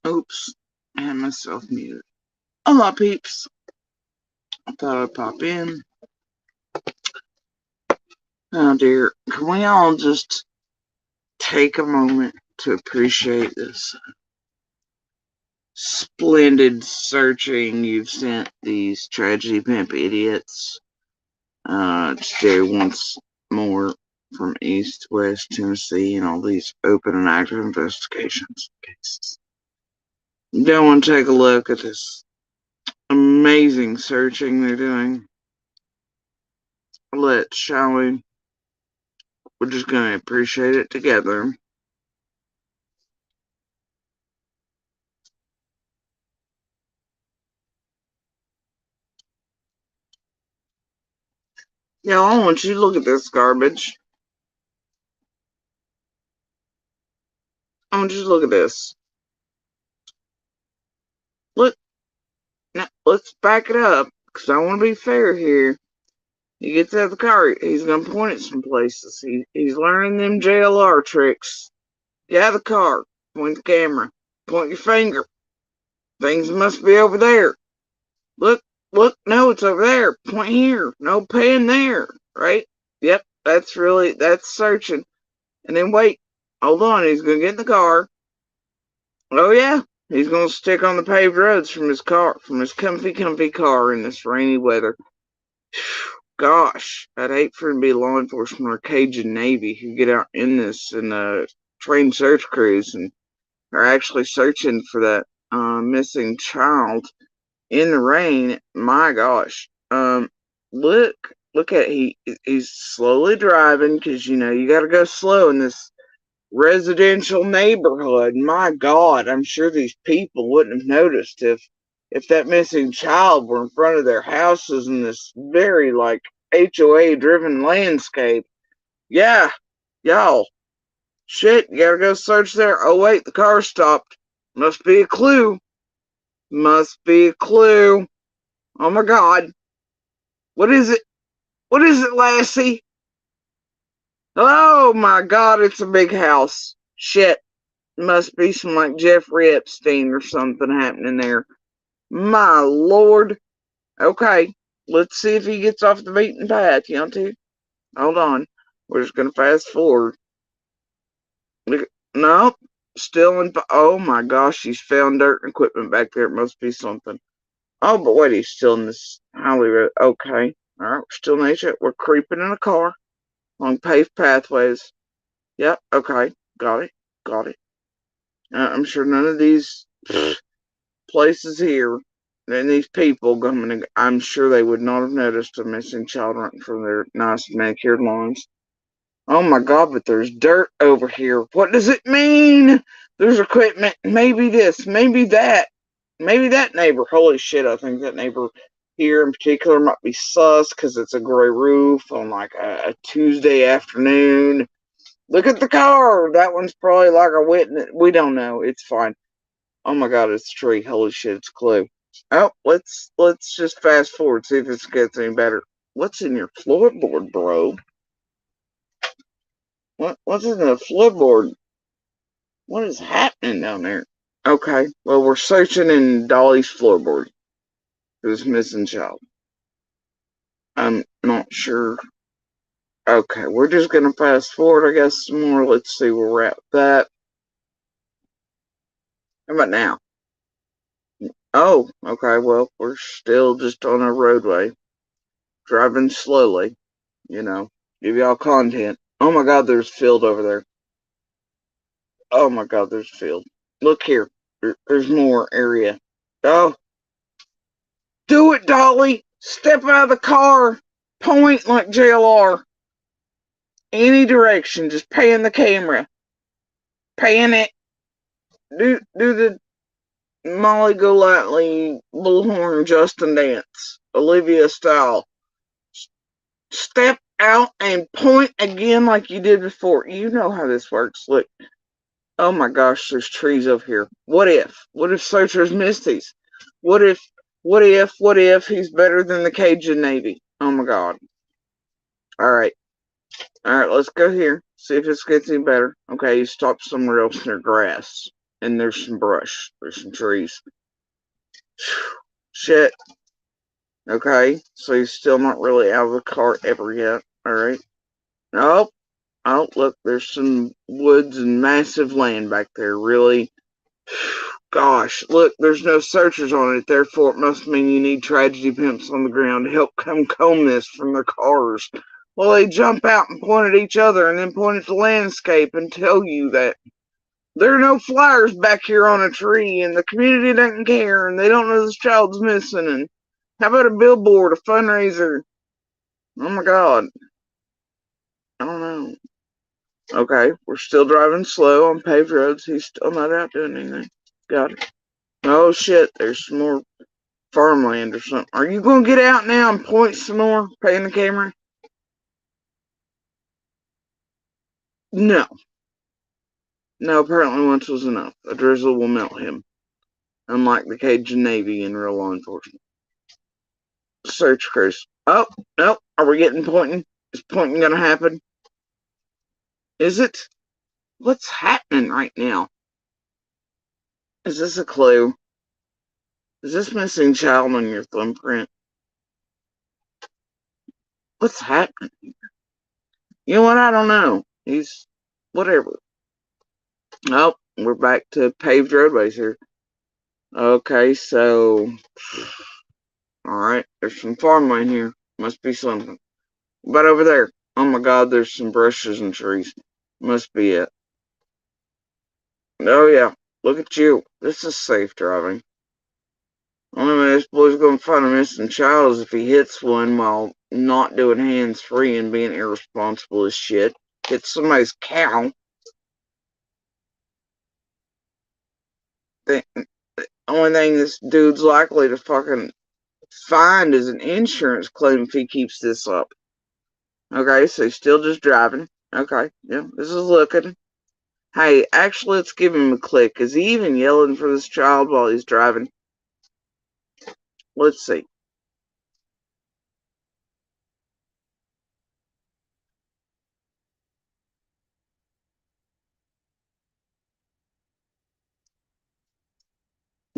Oops, I had myself muted. Hola, peeps. I thought I'd pop in. Oh dear, can we all just take a moment to appreciate this splendid searching you've sent these tragedy pimp idiots? Today once more from East, West Tennessee, and all these open and active investigations cases. Don't want to take a look at this amazing searching they're doing? Let's, shall we? We're just gonna appreciate it together. Yo, I want you to look at this garbage. I want you to look at this. Look, now, let's back it up, because I want to be fair here. He gets out of the car, he's gonna point at some places. He's learning them JLR tricks. Get out of the car, point the camera, point your finger. Things must be over there. Look, look, no, it's over there. Point here. No, pan there. Right? Yep, that's searching. And then wait, hold on, he's gonna get in the car. Oh yeah, he's gonna stick on the paved roads from his car, from his comfy car in this rainy weather. Gosh, I'd hate for him to be law enforcement or Cajun Navy who get out in this and train search crews and are actually searching for that missing child in the rain. My gosh, look, look at he's slowly driving because you got to go slow in this residential neighborhood. My God, I'm sure these people wouldn't have noticed if that missing child were in front of their houses in this very like HOA driven landscape. Yeah, y'all. Shit, you gotta go search there. Oh wait, the car stopped. Must be a clue. Must be a clue. Oh my God. What is it? What is it, Lassie? Oh my God, it's a big house. Shit. Must be some like Jeffrey Epstein or something happening there. My lord. Okay, let's see if he gets off the beaten path, Yonty. Hold on. We're just gonna fast forward. Nope. Still in. Oh my gosh, he's found dirt and equipment back there. It must be something. Oh, but wait, he's still in this highway road. Okay. Alright, we're still in nature. We're creeping in a car along paved pathways. Yep, okay. Got it. Got it. I'm sure none of these places here and these people coming, I'm sure they would not have noticed a missing child running from their nice manicured lawns. Oh my God, but there's dirt over here. What does it mean? There's equipment. Maybe this, maybe that. Maybe that neighbor. Holy shit, I think that neighbor here in particular might be sus because it's a gray roof on like a Tuesday afternoon. Look at the car. That one's probably like a witness. We don't know. It's fine. Oh my God, it's a tree. Holy shit, it's a clue. Oh, let's just fast forward, see if this gets any better. What's in your floorboard, bro? What's in the floorboard? What is happening down there? Okay, well we're searching in Dolly's floorboard for this missing child. I'm not sure. Okay, we're just gonna fast forward, I guess, some more. Let's see where we're at with that. How about now? Oh, okay, well, we're still just on a roadway, driving slowly, you know, give y'all content. Oh my God, there's field over there. Oh my God, there's field. Look here, there's more area. Oh, do it, Dolly! Step out of the car! Point like JLR. Any direction, just pan the camera. Pan it. Do the Molly Golightly Bullhorn Justin dance. Olivia style. Step out and point again like you did before. You know how this works. Look. Oh my gosh, there's trees over here. What if? What if searchers missed these? What if? What if he's better than the Cajun Navy? Oh my God. Alright. Alright, let's go here. See if this gets any better. Okay, you stopped somewhere else near grass. and there's some brush. There's some trees. Shit. Okay, so he's still not really out of the car ever yet. Alright. Nope. Oh, look, there's some woods and massive land back there. Really? Gosh, look, there's no searchers on it, therefore it must mean you need tragedy pimps on the ground to help come comb this from their cars. Well, they jump out and point at each other and then point at the landscape and tell you that there are no flowers back here on a tree and the community doesn't care and they don't know this child's missing. And how about a billboard, a fundraiser? Oh my God. I don't know. Okay, we're still driving slow on paved roads. He's still not out doing anything. Got it. Oh shit, there's some more farmland or something. Are you gonna get out now and point some more? Paying the camera? No. No, apparently once was enough. A drizzle will melt him. Unlike the Cajun Navy in real law enforcement. Search crews. Oh, no. Are we getting pointing? Is pointing gonna happen? Is it? What's happening right now? Is this a clue? Is this missing child on your thumbprint? What's happening? You know what? I don't know. He's whatever. Oh, we're back to paved roadways here. Okay, so alright, there's some farmland here. Must be something. But over there, oh my God, there's some brushes and trees. Must be it. Oh yeah, look at you. This is safe driving. Only way this boy's gonna find a missing child is if he hits one while not doing hands free and being irresponsible as shit. Hits somebody's cow. The only thing this dude's likely to fucking find is an insurance claim if he keeps this up. Okay, so he's still just driving. Okay, yeah, this is looking. Hey, actually, let's give him a click. Is he even yelling for this child while he's driving? Let's see.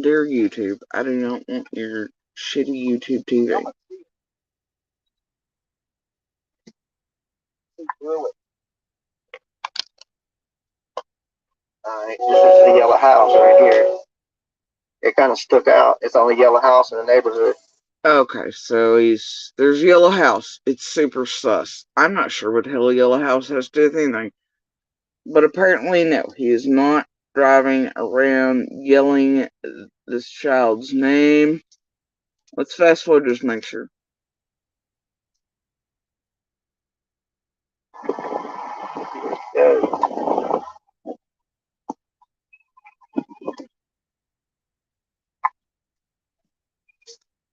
Dear YouTube, I do not want your shitty YouTube TV. Alright, this is the yellow house right here. It kind of stuck out. It's the only yellow house in the neighborhood. Okay, so there's Yellow House. It's super sus. I'm not sure what the hell Yellow House has to do with anything. But apparently, no, he is not driving around yelling this child's name. Let's fast forward just make sure.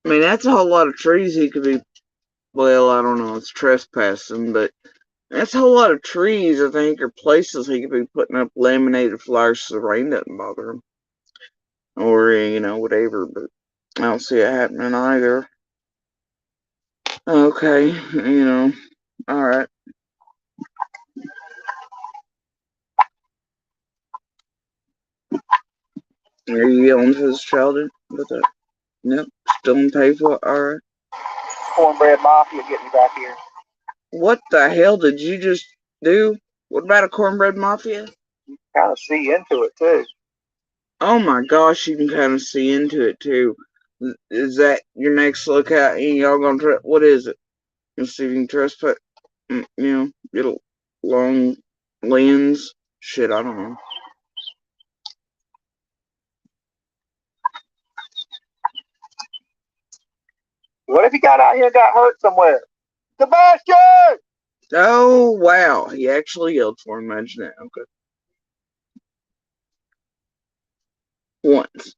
I mean, that's a whole lot of trees he could be, well, I don't know, it's trespassing, but that's a whole lot of trees, I think, or places he could be putting up laminated flowers so the rain doesn't bother him. Or, you know, whatever, but I don't see it happening either. Okay, you know, alright. Are you yelling for this child? What the? Nope, still in pay for it, alright. Cornbread Mafia getting me back here. What the hell did you just do? What about a cornbread mafia? Kind of see into it too. Oh my gosh, you can kind of see into it too. Is that your next lookout? And y'all gonna try? What is it? Let's see if you can trust it. You know, get a long lens. Shit, I don't know. What if he got out here and got hurt somewhere? Sebastian! Oh wow, he actually yelled for him. Imagine that. Okay. Once.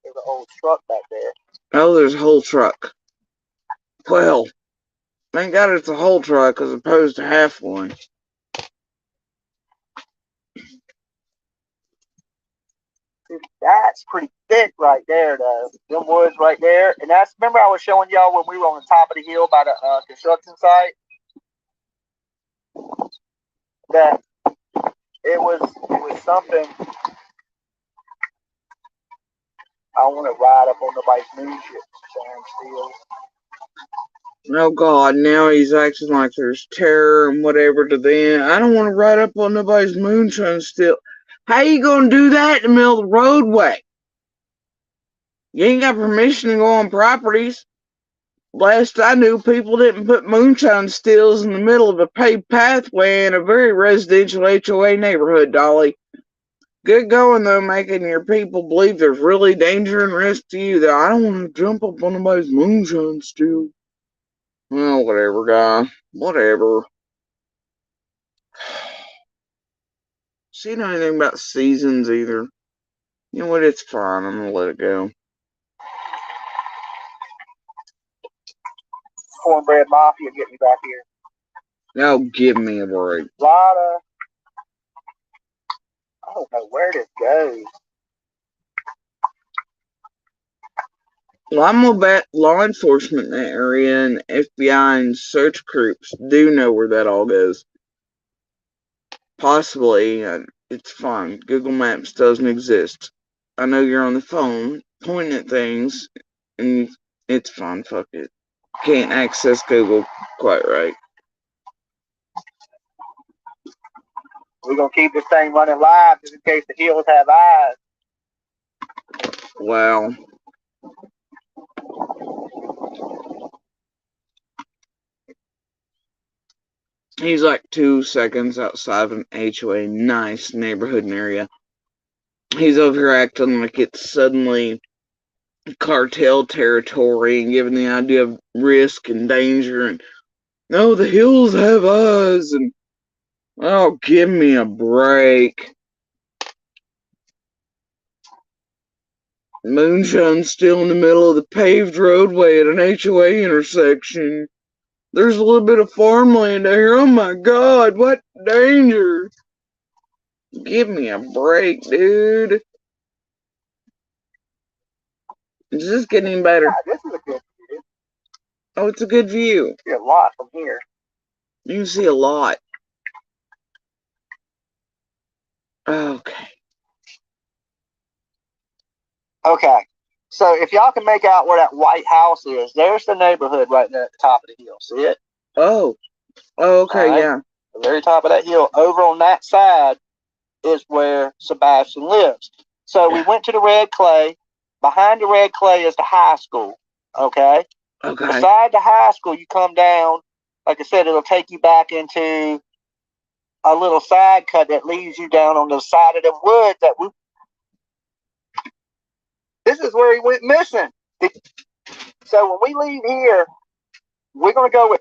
There's an old truck back there. Oh, there's a whole truck. Well, thank God it's a whole truck as opposed to half one. That's pretty thick right there, though. Them woods right there. And that's, remember I was showing y'all when we were on the top of the hill by the construction site? That was something. I want to ride up on nobody's moonship, Sam Steele. Oh God, now he's acting like there's terror and whatever to them. I don't want to ride up on nobody's moonshine still. How you gonna do that in the middle of the roadway? You ain't got permission to go on properties. Last I knew, people didn't put moonshine stills in the middle of a paved pathway in a very residential HOA neighborhood, Dolly. Good going, though, making your people believe there's really danger and risk to you. That I don't want to jump up on nobody's moonshine still. Well, whatever, guy. Whatever. See, you know anything about seasons either. You know what? It's fine. I'm gonna let it go. Cornbread Mafia, get me back here. Now give me a break. I don't know where this goes. Well, I'm gonna bet law enforcement in that area and FBI and search groups do know where that all goes. Possibly, it's fine. Google Maps doesn't exist. I know you're on the phone pointing at things, and it's fine. Fuck it. Can't access Google quite right. We're going to keep this thing running live just in case the hills have eyes. Wow. He's like 2 seconds outside of an HOA, nice neighborhood area. He's over here acting like it's suddenly cartel territory and giving the idea of risk and danger and no, the hills have eyes and oh, give me a break. Moonshine's still in the middle of the paved roadway at an HOA intersection. There's a little bit of farmland there. Oh my God, what danger. Give me a break, dude. Is this getting better? Yeah, this is a good view. Oh, it's a good view. You see a lot from here. You can see a lot. Okay. Okay. So if y'all can make out where that white house is, there's the neighborhood right there at the top of the hill. See it? Oh. Okay, right. Yeah. The very top of that hill. Over on that side is where Sebastian lives. So we went to the red clay. Behind the red clay is the high school. Okay? Okay. Beside the high school, you come down. Like I said, it'll take you back into a little side cut that leads you down on the side of the woods that we. This is where he went missing. So when we leave here, we're gonna go with.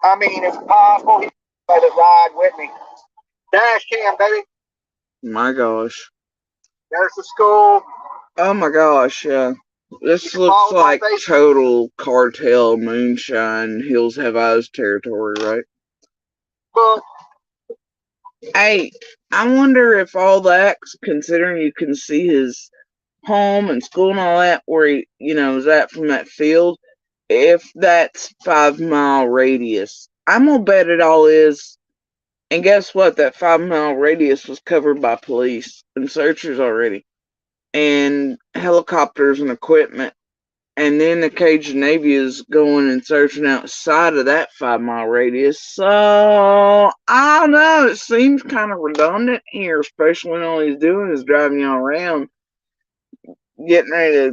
I mean, if possible, he's gonna ride with me. Dash cam, baby. My gosh. There's the school. Oh my gosh, yeah. This looks like total cartel moonshine, hills have eyes territory, right? Well, hey, I wonder if all that, considering you can see his home and school and all that, where he, is at from that field, if that's 5 mile radius. I'm gonna bet it all is. And guess what? That 5 mile radius was covered by police and searchers already. And helicopters and equipment. And then the Cajun Navy is going and searching outside of that 5 mile radius. So, I don't know. It seems kind of redundant here, especially when all he's doing is driving y'all around, getting ready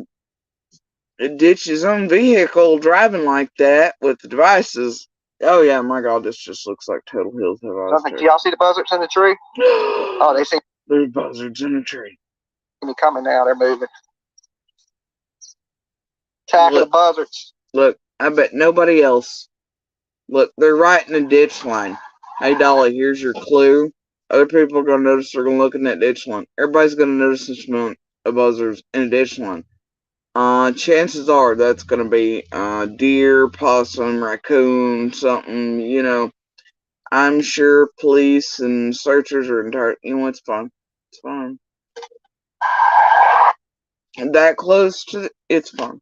to ditch his own vehicle, driving like that with the devices. Oh, yeah, my God, this just looks like Total Hills Have Eyes. Do y'all see the buzzards in the tree? Oh, they see. There's buzzards in the tree. They're coming now. They're moving. Tackle the buzzards. Look, I bet nobody else. Look, they're right in the ditch line. Hey, Dolly, here's your clue. Other people are going to notice they're going to look in that ditch line. Everybody's going to notice this amount of buzzards in a ditch line. Chances are that's going to be deer, possum, raccoon, something, I'm sure police and searchers are entire. It's fine. It's fine. And that close to it's fine.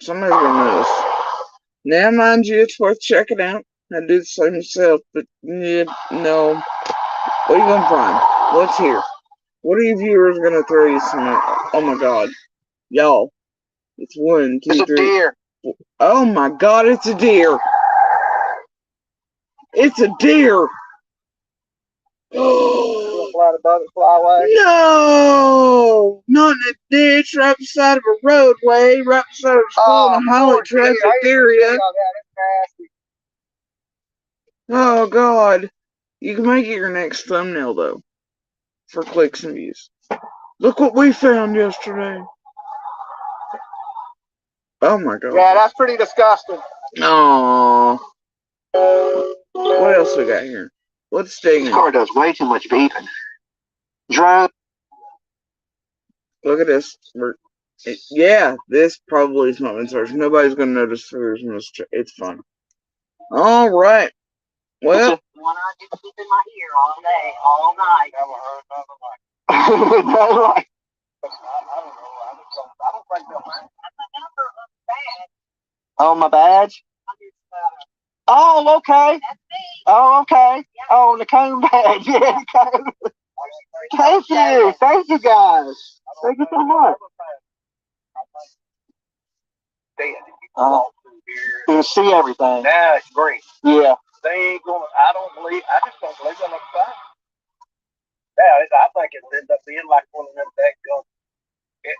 Somebody's going to notice. Now, mind you, it's worth checking out. I do the same myself, but yeah, no. What are you gonna find? What's here? What are you viewers gonna throw you some? Oh my god, y'all! It's one, It's two, a three. deer. Oh my god, it's a deer! It's a deer! Oh Fly above it, fly away. no! Not in a ditch, right beside of a roadway, right beside of a school in a highly trafficked area. Oh god. You can make it your next thumbnail though. For clicks and views. Look what we found yesterday. Oh my god. Yeah, that's pretty disgusting. Aww. What else we got here? What's digging? This car does way too much beeping. Drone. Look at this. Yeah, this probably is not search. Nobody's gonna notice there's it's fun. Alright. Well, One I just keep in my ear all day, all night. Never heard nothing like I don't know. I don't think they'll mind. Oh, my badge? Oh, okay. Oh, okay. Oh, the cone badge. Yeah, the cone. Thank you. Thank you, guys. Thank you so much. You can see everything. Now it's green. Yeah. They ain't gonna. I just don't believe they're gonna find. Yeah, I think it ends up being like one of them big guns.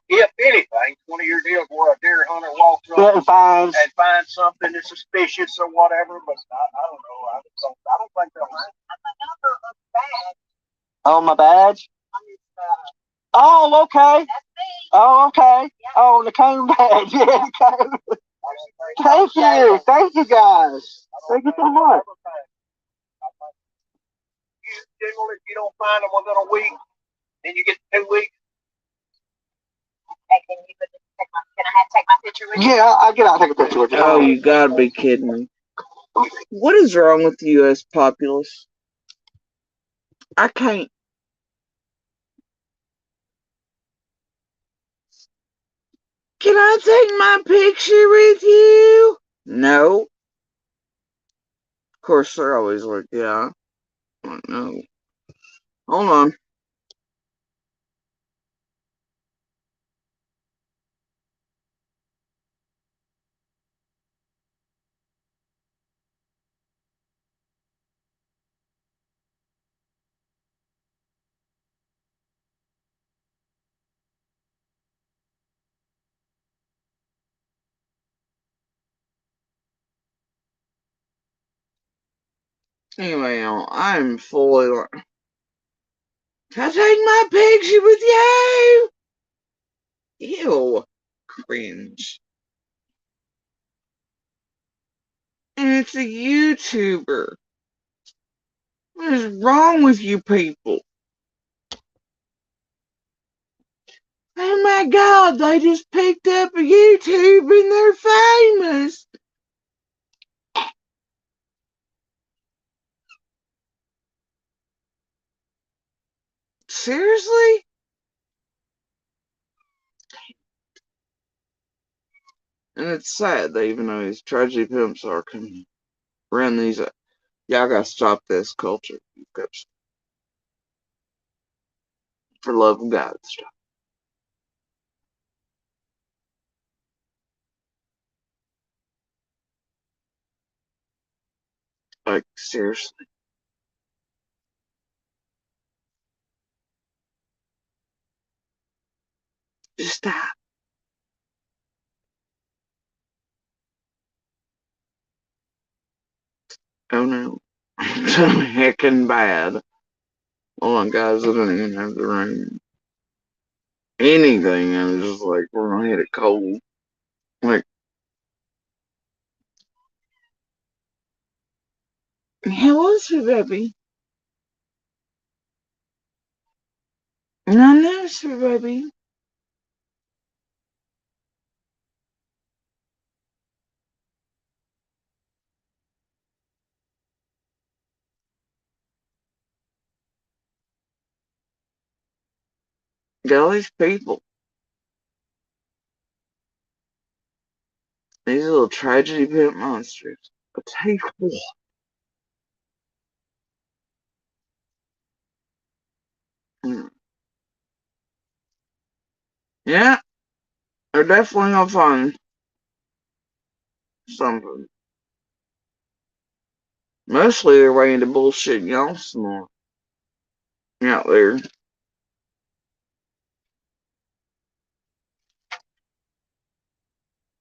If anything, one of your deals where a deer hunter walks up and finds something that's suspicious or whatever, but I don't know. I don't think they'll find. Oh, my badge? Oh, okay. Oh, okay. Oh, the cone badge. Yeah, the cone. Thank you. Thank you, guys. Thank you so much. Generally, if you don't find them within a week, then you get 2 weeks. Can I take my picture with you? Yeah, I'll get out and take a picture with you. oh, you gotta be kidding me. What is wrong with the U.S. populace? I can't. Can I take my picture with you? No. Of course, they're always like, yeah. No. Hold on. Anyway, I'm fully like, can I take my picture with you? Ew. Cringe. And it's a YouTuber. What is wrong with you people? Oh my god, they just picked up a YouTube and they're famous. Seriously? And it's sad that even though these tragedy pimps are coming around these, y'all gotta stop this culture. For love of God, stop. Like, seriously. Just stop. Oh no. So heckin' bad. Hold on, guys, I don't even have the room. Anything, I'm just like, we're gonna hit it cold. Like, how is it, baby? No, no, sir, baby. Got all these people. These little tragedy pimp monsters. But tell you what. Yeah, they're definitely gonna find something. Mostly they're waiting to bullshit y'all some more out there.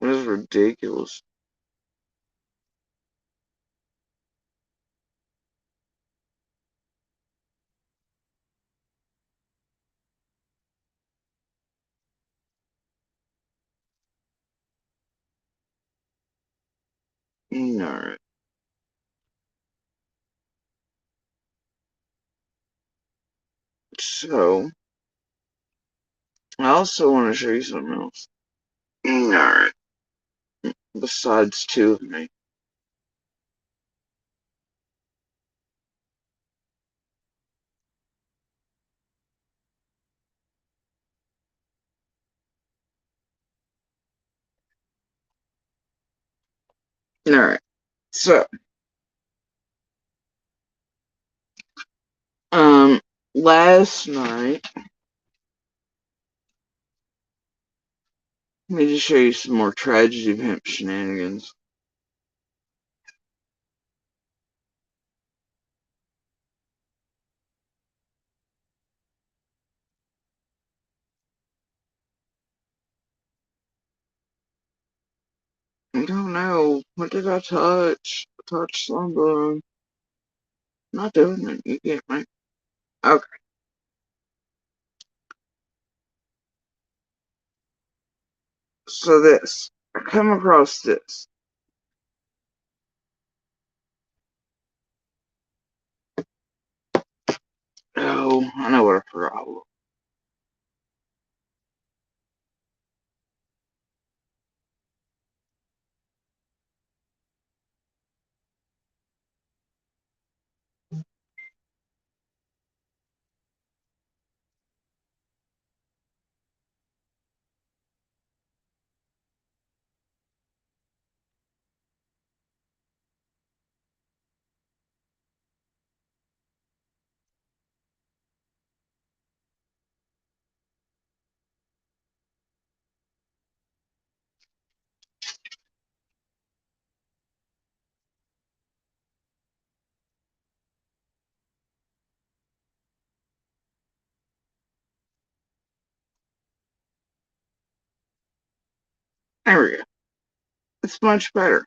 It's ridiculous. Alright. So, I also want to show you something else. Alright. Besides two of me. Alright. So, um, last night, let me just show you some more tragedy pimp shenanigans. I don't know. What did I touch? I touched something. Not doing it. You get me? Okay. So this. I come across this. Oh, I know what I forgot. There we go. It's much better.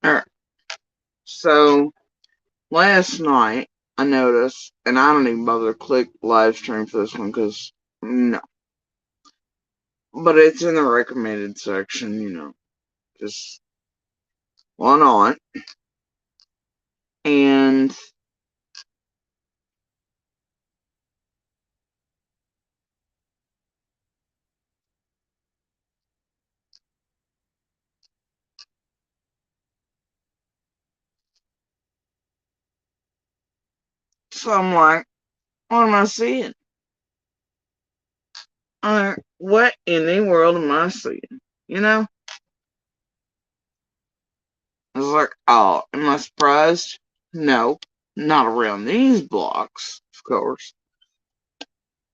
Alright. So, last night, I noticed, and I don't even bother to click live stream for this one because, no. But it's in the recommended section, just why not? And so I'm like, what am I seeing? What in the world am I seeing? You know? I was like, oh, am I surprised? No, not around these blocks, of course.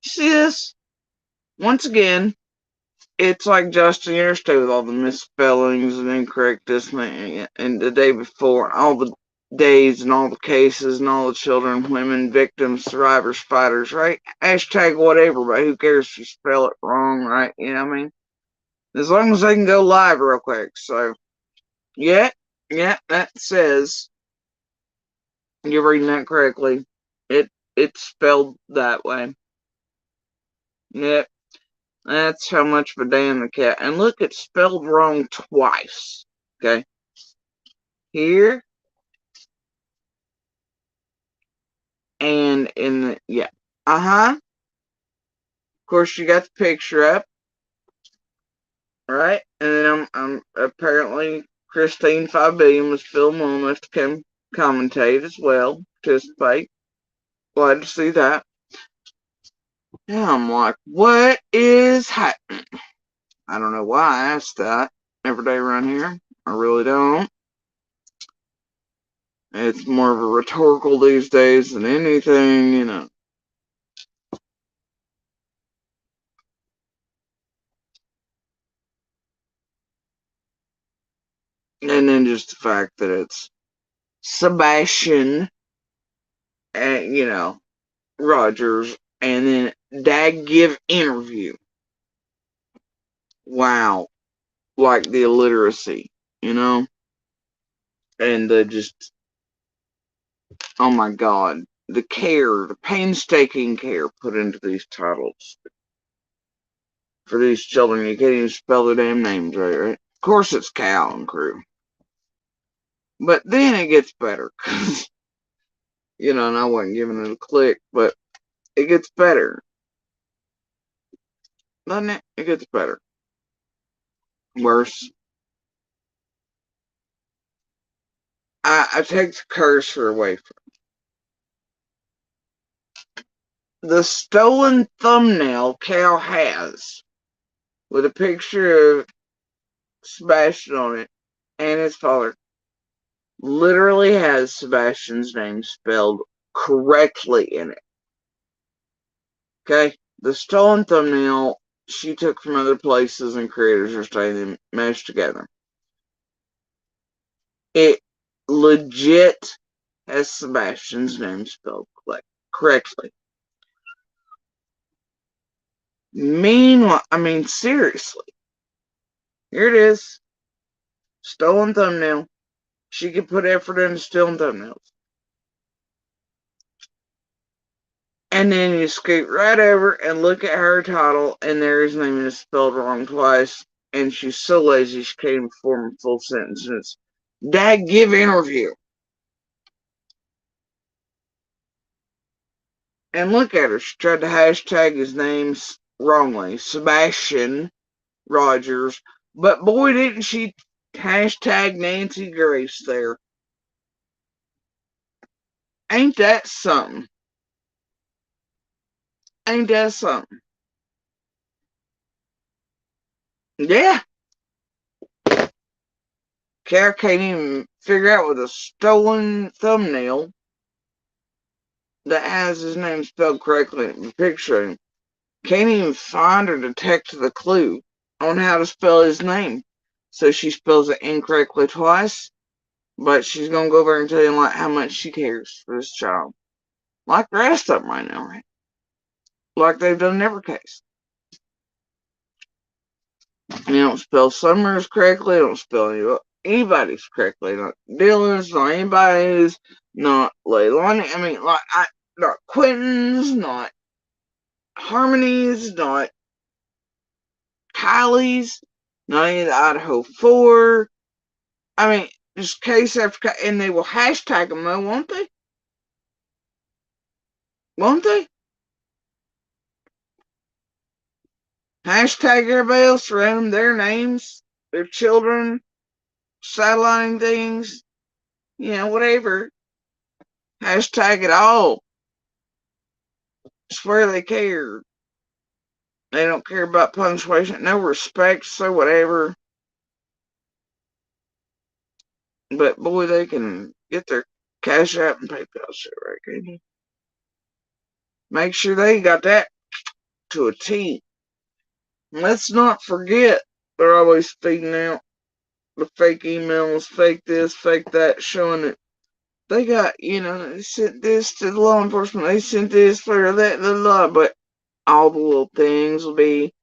See this? Once again, it's like Justin Yesterday with all the misspellings and incorrectness, and the day before, all the days and all the cases and all the children, women, victims, survivors, fighters, right? Hashtag whatever, but who cares if you spell it wrong, right? You know what I mean? As long as they can go live real quick. So, yeah, that says you're reading that correctly. It's spelled that way. Yep, that's how much of a damn the cat. And look, it's spelled wrong twice. Okay, here and in the yeah. Of course, you got the picture up, right? And then I'm apparently Christine 5 billion was filming enough to commentate as well, participate. Glad to see that. Yeah, I'm like, what is happening? I don't know why I asked that every day around here. I really don't. It's more of a rhetorical these days than anything, you know. And then just the fact that it's Sebastian and, you know, Rogers, and then Dag give interview. Wow. Like the illiteracy, you know? And the just, oh my God, the care, the painstaking care put into these titles for these children. You can't even spell their damn names right? Of course it's Cal and crew. But then it gets better. You know, and I wasn't giving it a click, but it gets better. Doesn't it? It gets better. Worse. I take the cursor away from the stolen thumbnail Cal has with a picture of Sebastian on it and his father literally has Sebastian's name spelled correctly in it. Okay? The stolen thumbnail she took from other places and creators are starting to mesh together. It legit has Sebastian's name spelled correctly. Meanwhile, I mean, seriously, here it is. Stolen thumbnail. She could put effort into stealing thumbnails. And then you scoot right over and look at her title, and there his name is spelled wrong twice. And she's so lazy she can't even form a full sentence. And it's Dag give interview. And look at her. She tried to hashtag his name wrongly. Sebastian Rogers. But boy, didn't she hashtag Nancy Grace there. Ain't that something? Ain't that something? Yeah. Cal can't even figure out with a stolen thumbnail that has his name spelled correctly in the picture. Can't even find or detect the clue on how to spell his name. So she spells it incorrectly twice, but she's gonna go over and tell you like how much she cares for this child. Like the rest of them right now, right? Like they've done in every case. You don't spell Summers correctly, don't spell anybody's correctly. Not Dylan's, not anybody's, not Leilani. I mean, like, not Quentin's, not Harmony's, not Kylie's, not any of the Idaho 4. I mean, just case after case, and they will hashtag them though, won't they? Won't they? Hashtag everybody else around them, their names, their children, sidelining things, you know, whatever. Hashtag it all. Swear they care. They don't care about punctuation, no respect, so whatever. But boy, they can get their Cash App and PayPal shit right, can you? Make sure they got that to a T. Let's not forget, they're always feeding out the fake emails, fake this, fake that, showing that they got, you know, they sent this to the law enforcement, they sent this for that, blah, blah, but all the little things will be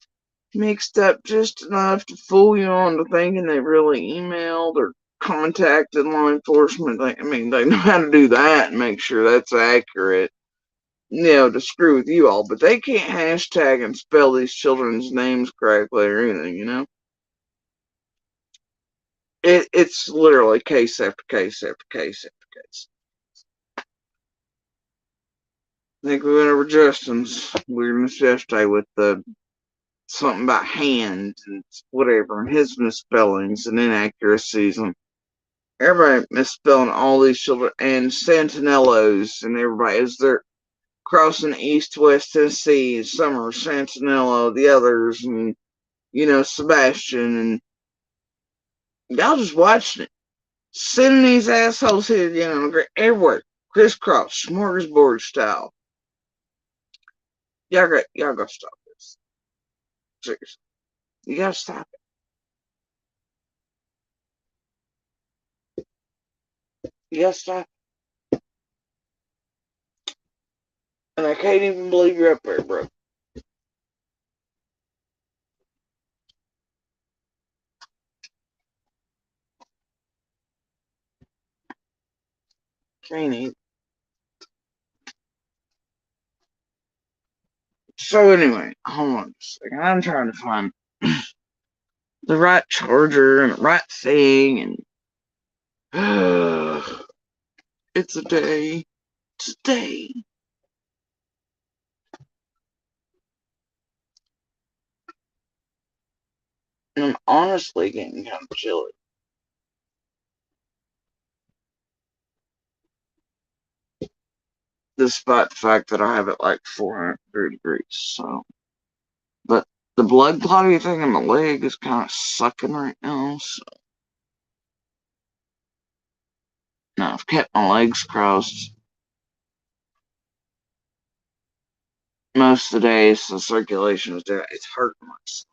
mixed up just enough to fool you into thinking they really emailed or contacted law enforcement. I mean, they know how to do that and make sure that's accurate, you know, to screw with you all, but they can't hashtag and spell these children's names correctly or anything, you know? It's literally case after case after case after case. I think we went over Justin's weirdness yesterday with the something about hand and whatever, and his misspellings and inaccuracies. And everybody misspelling all these children, and Santinellos, and everybody as they're crossing East West Tennessee. Some are Santinello, the others, and Sebastian, and y'all just watching it. Sending these assholes here, everywhere, crisscross, smorgasbord style. Y'all gotta stop this. Seriously, you gotta stop it. You gotta stop it. And I can't even believe you're up there, bro. Can't even. So anyway, hold on a second. I'm trying to find the right charger and the right thing, and it's a day. It's a day. And I'm honestly getting kind of chilly. Despite the fact that I have it like 400 degrees, so. But the blood clotting thing in my leg is kind of sucking right now, so. Now I've kept my legs crossed most of the day, so circulation is there. It's hurting myself.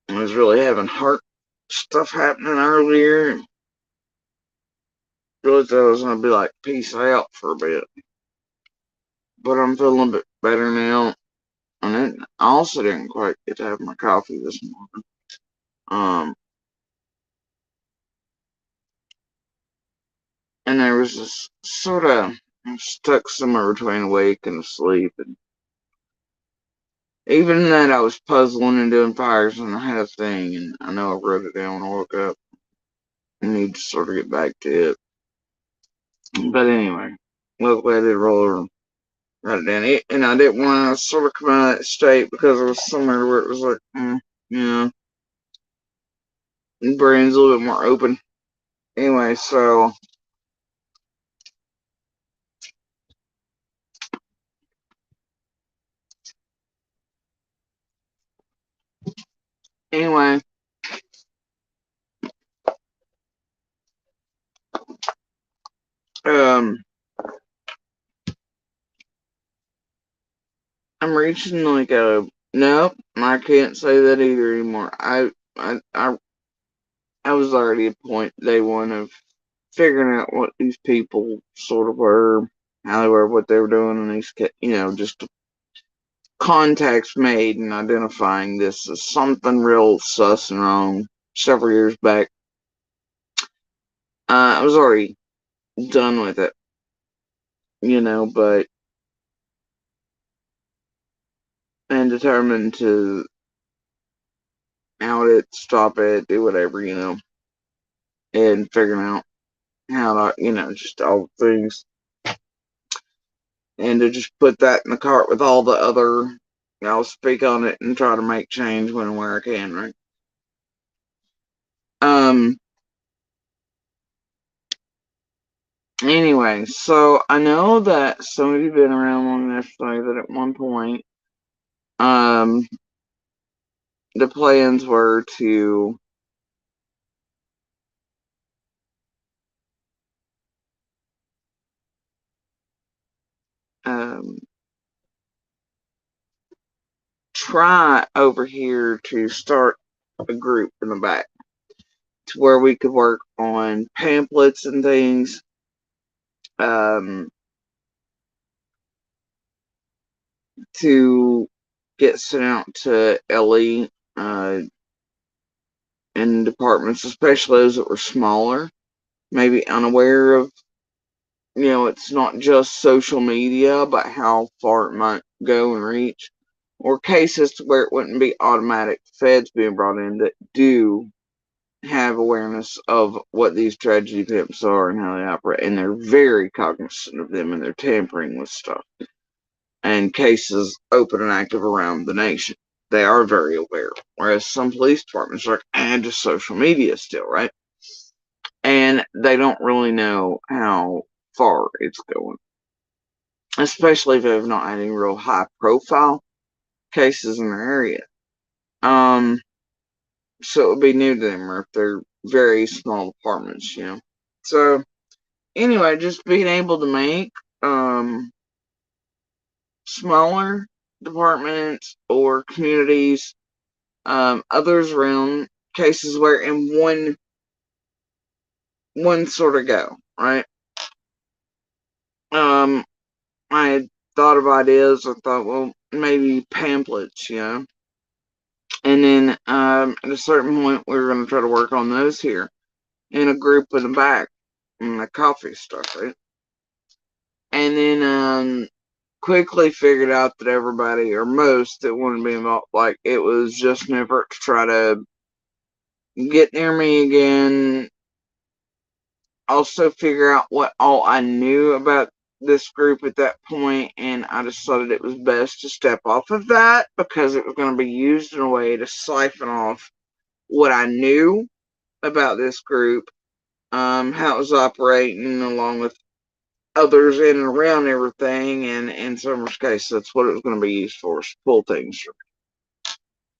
I was really having heart stuff happening earlier, and really thought I was gonna be like peace out for a bit. But I'm feeling a bit better now. And then I also didn't quite get to have my coffee this morning. And there was this sort of stuck somewhere between awake and asleep, and even that I was puzzling and doing fires, and I had a thing, and I know I wrote it down when I woke up. I need to sort of get back to it. But anyway, luckily I did roll over and write it down. And I didn't want to sort of come out of that state because it was somewhere where it was like, the brain's a little bit more open. Anyway, so anyway, I'm reaching like a nope. I can't say that either anymore. I was already at point day one of figuring out what these people sort of were, how they were, what they were doing, and these, just contacts made and identifying this as something real sus and wrong several years back. I was already done with it, but and determined to out it, stop it, do whatever, and figuring out how to, just all the things. And to just put that in the cart with all the other, I'll speak on it and try to make change when and where I can, right? Anyway, so I know that some of you have been around long enough to know that at one point, the plans were to try over here to start a group in the back to where we could work on pamphlets and things, to get sent out to LE, in departments, especially those that were smaller, maybe unaware of, it's not just social media, but how far it might go and reach, or cases to where it wouldn't be automatic feds being brought in that do have awareness of what these tragedy pimps are and how they operate, and they're very cognizant of them, and they're tampering with stuff, and cases open and active around the nation. They are very aware. Whereas some police departments are like, just social media still, right? And they don't really know how far it's going. Especially if they've not had any real high profile cases in their area. So it would be new to them, or if they're very small departments, So anyway, just being able to make smaller departments or communities, others around cases where in one sort of go, right? I had thought of ideas. I thought, well, maybe pamphlets, And then at a certain point, we were going to try to work on those here in a group in the back, in the coffee stuff, right? And then quickly figured out that everybody, or most that wanted to be involved, like, it was just an effort to try to get near me again. Also figure out what all I knew about this group at that point, and I decided it was best to step off of that because it was going to be used in a way to siphon off what I knew about this group, how it was operating, along with others in and around everything, and in Summer's case, that's what it was going to be used for, to pull things through.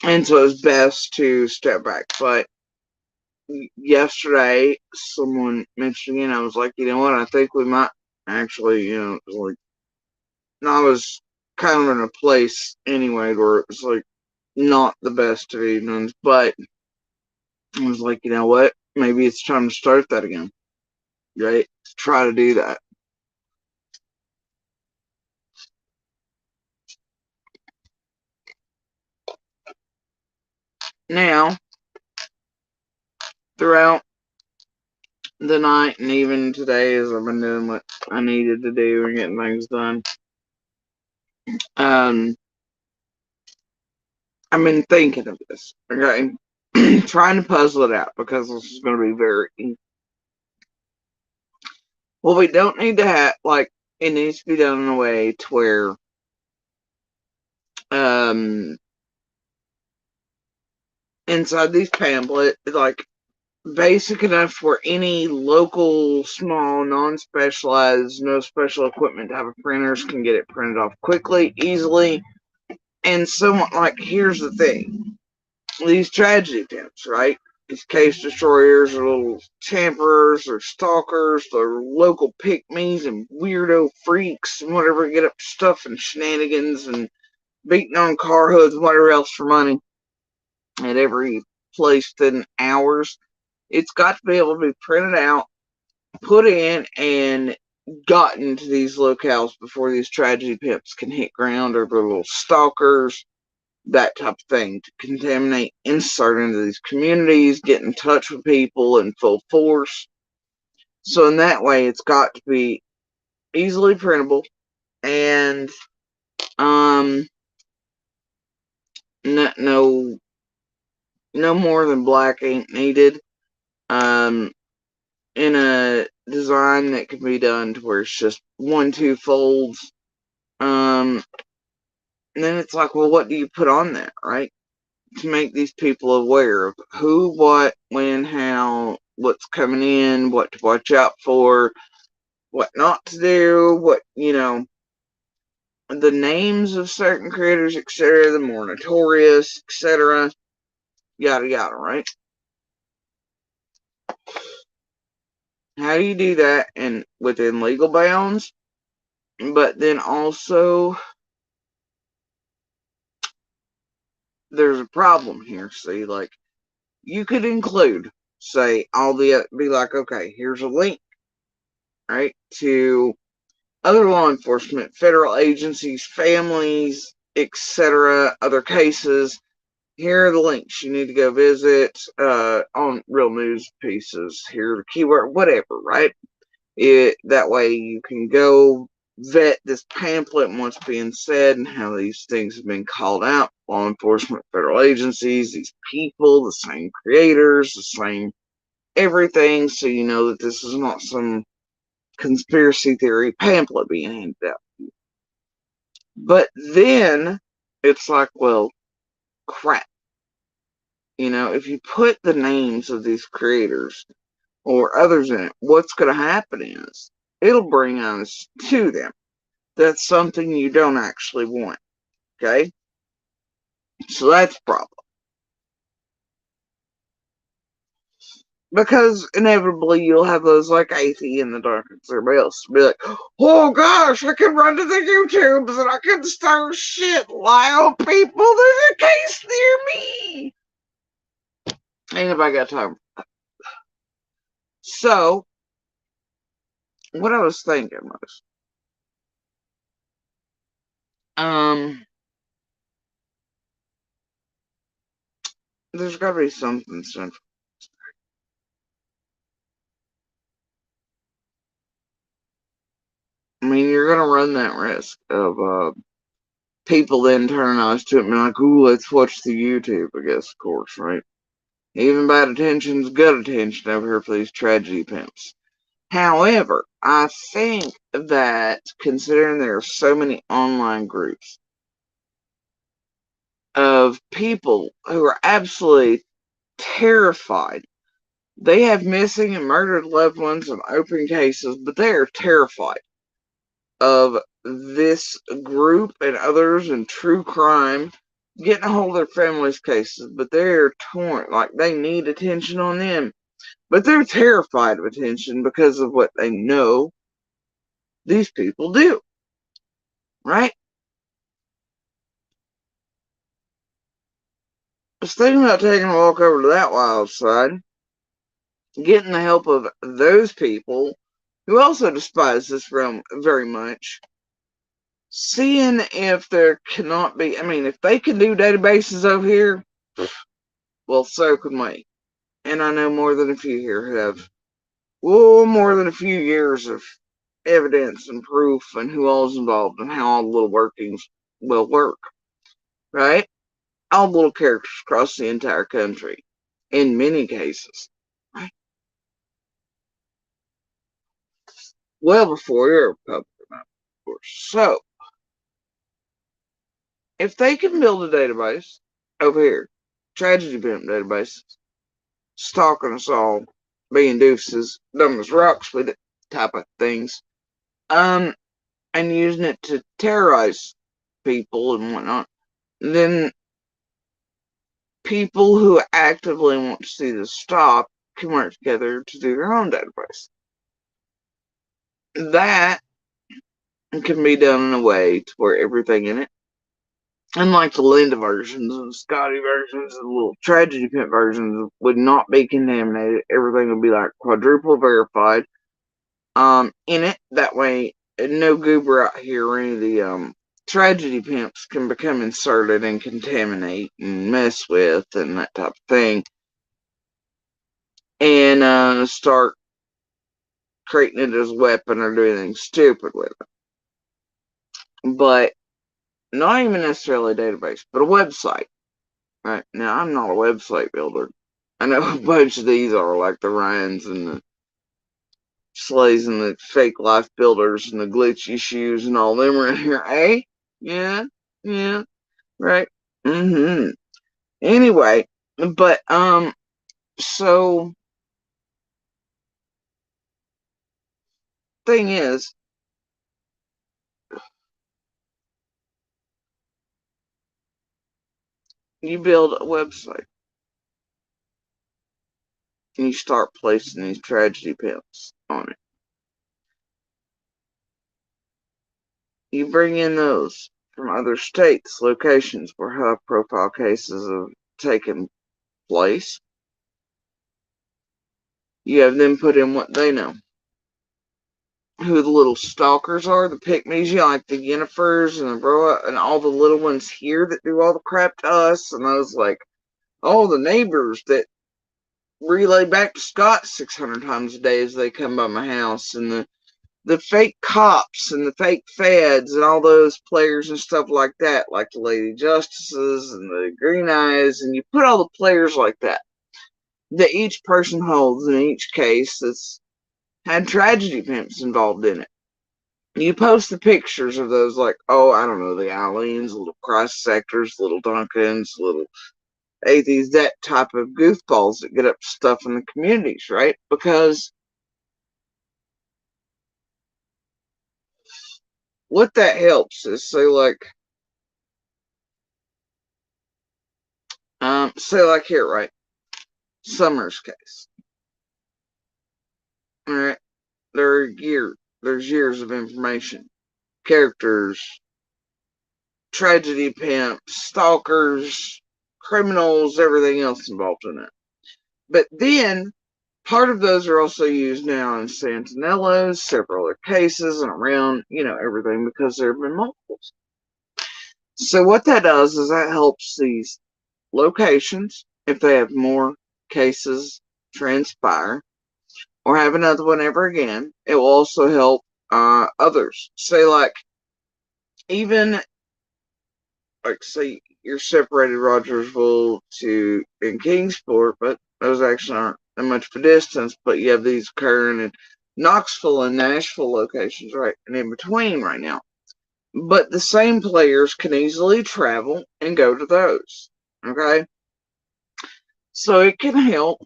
And so it was best to step back. But yesterday, someone mentioned again, I was like, you know what, I think we might actually, like, I was kind of in a place anyway where it was like not the best of evenings, but I was like, you know what, maybe it's time to start that again, right? Try to do that. Now, throughout the night and even today, as I've been doing what I needed to do and getting things done, I've been thinking of this, okay? Trying to puzzle it out because this is going to be very. Well, we don't need to have, like, it needs to be done in a way to where, inside these pamphlets, like, basic enough for any local, small, non-specialized, no special equipment type of printers can get it printed off quickly, easily, and somewhat like, here's the thing. These tragedy pimps, right? These case destroyers or little tamperers or stalkers or local pick-me's and weirdo freaks and whatever get up to stuff and shenanigans and beating on car hoods and whatever else for money at every place within hours. It's got to be able to be printed out, put in, and gotten to these locales before these tragedy pimps can hit ground, or the little stalkers, that type of thing, to contaminate, insert into these communities, get in touch with people in full force. So in that way, it's got to be easily printable, and no more than black ink needed. In a design that can be done to where it's just 1-2 folds. And then it's like, well, what do you put on that, right? To make these people aware of who, what, when, how, what's coming in, what to watch out for, what not to do, what, the names of certain critters, etc., the more notorious, etc., yada yada, right? How do you do that and within legal bounds? But then also, there's a problem here. See, like, you could include, say, be like, okay, here's a link, right, to other law enforcement, federal agencies, families, etc., other cases. Here are the links you need to go visit, on real news pieces. Here are the keyword, whatever, right? That way you can go vet this pamphlet and what's being said and how these things have been called out. Law enforcement, federal agencies, these people, the same creators, the same everything, so you know that this is not some conspiracy theory pamphlet being handed out. But then it's like, well, crap. You know, if you put the names of these creators or others in it, what's going to happen is it'll bring us to them. That's something you don't actually want. Okay? So that's a problem. Because inevitably you'll have those like Athie in the dark and everybody else be like, oh gosh, I can run to the YouTubes and I can start shit, lie on people, there's a case near me. Ain't nobody got time. So, what I was thinking was, there's gotta be something simple. I mean, you're gonna run that risk of people then turning us to it and be like, ooh, let's watch the YouTube, I guess, of course, right? Even bad attention's good attention over here for these tragedy pimps. However, I think that considering there are so many online groups of people who are absolutely terrified, they have missing and murdered loved ones and open cases, but they are terrified of this group and others in true crime getting a hold of their family's cases, but they're torn, like they need attention on them. But they're terrified of attention because of what they know these people do. Right? I was thinking about taking a walk over to that wild side, getting the help of those people who also despise this realm very much, seeing if there cannot be, I mean, if they can do databases over here, well, so can we. And I know more than a few here who have, well, more than a few years of evidence and proof and who all's involved and how all the little workings will work. Right? All the little characters across the entire country. In many cases. Right? Well before you're a public member, of course. So, if they can build a database over here, tragedy pimp database, stalking us all, being doofuses, dumb as rocks with it, type of things, and using it to terrorize people and whatnot, then people who actively want to see this stop can work together to do their own database. That can be done in a way to where everything in it, unlike the Linda versions and Scotty versions and the little tragedy pimp versions, would not be contaminated. Everything would be like quadruple verified. In it, that way, no goober out here or any of the tragedy pimps can become inserted and contaminate and mess with and that type of thing, and start creating it as a weapon or doing anything stupid with it. But not even necessarily a database, but a website. Right now, I'm not a website builder. I know a bunch of these are, like the Ryans and the Slays and the fake life builders and the glitchy shoes and all them around here. Eh? Yeah, yeah, right. Anyway, but so thing is, you build a website and you start placing these tragedy pimps on it. You bring in those from other states, locations where high profile cases have taken place. You have them put in what they know. Who the little stalkers are, the pick-me's, you like the Yennifers and the Broa and all the little ones here that do all the crap to us, and those like, oh, the neighbors that relay back to Scott 600 times a day as they come by my house, and the fake cops and the fake feds and all those players and stuff like that, like the Lady Justices and the Green Eyes, and you put all the players like that each person holds in each case that's had tragedy pimps involved in it. You post the pictures of those, like, oh, I don't know, the Alleens, little cross sectors, little Duncans, little Atheys, that type of goofballs that get up to stuff in the communities, right? Because what that helps is, say like here, right? Summer's case. All right, there's years of information, characters, tragedy pimps, stalkers, criminals, everything else involved in it. But then part of those are also used now in Santinellos, several other cases, and around, everything, because there have been multiples. So what that does is that helps these locations, if they have more cases transpire or have another one ever again, it will also help others. Say like even like say you're separated Rogersville to in Kingsport, but those actually aren't that much of a distance, but you have these occurring in Knoxville and Nashville locations, right? And in between right now. But the same players can easily travel and go to those. Okay? So it can help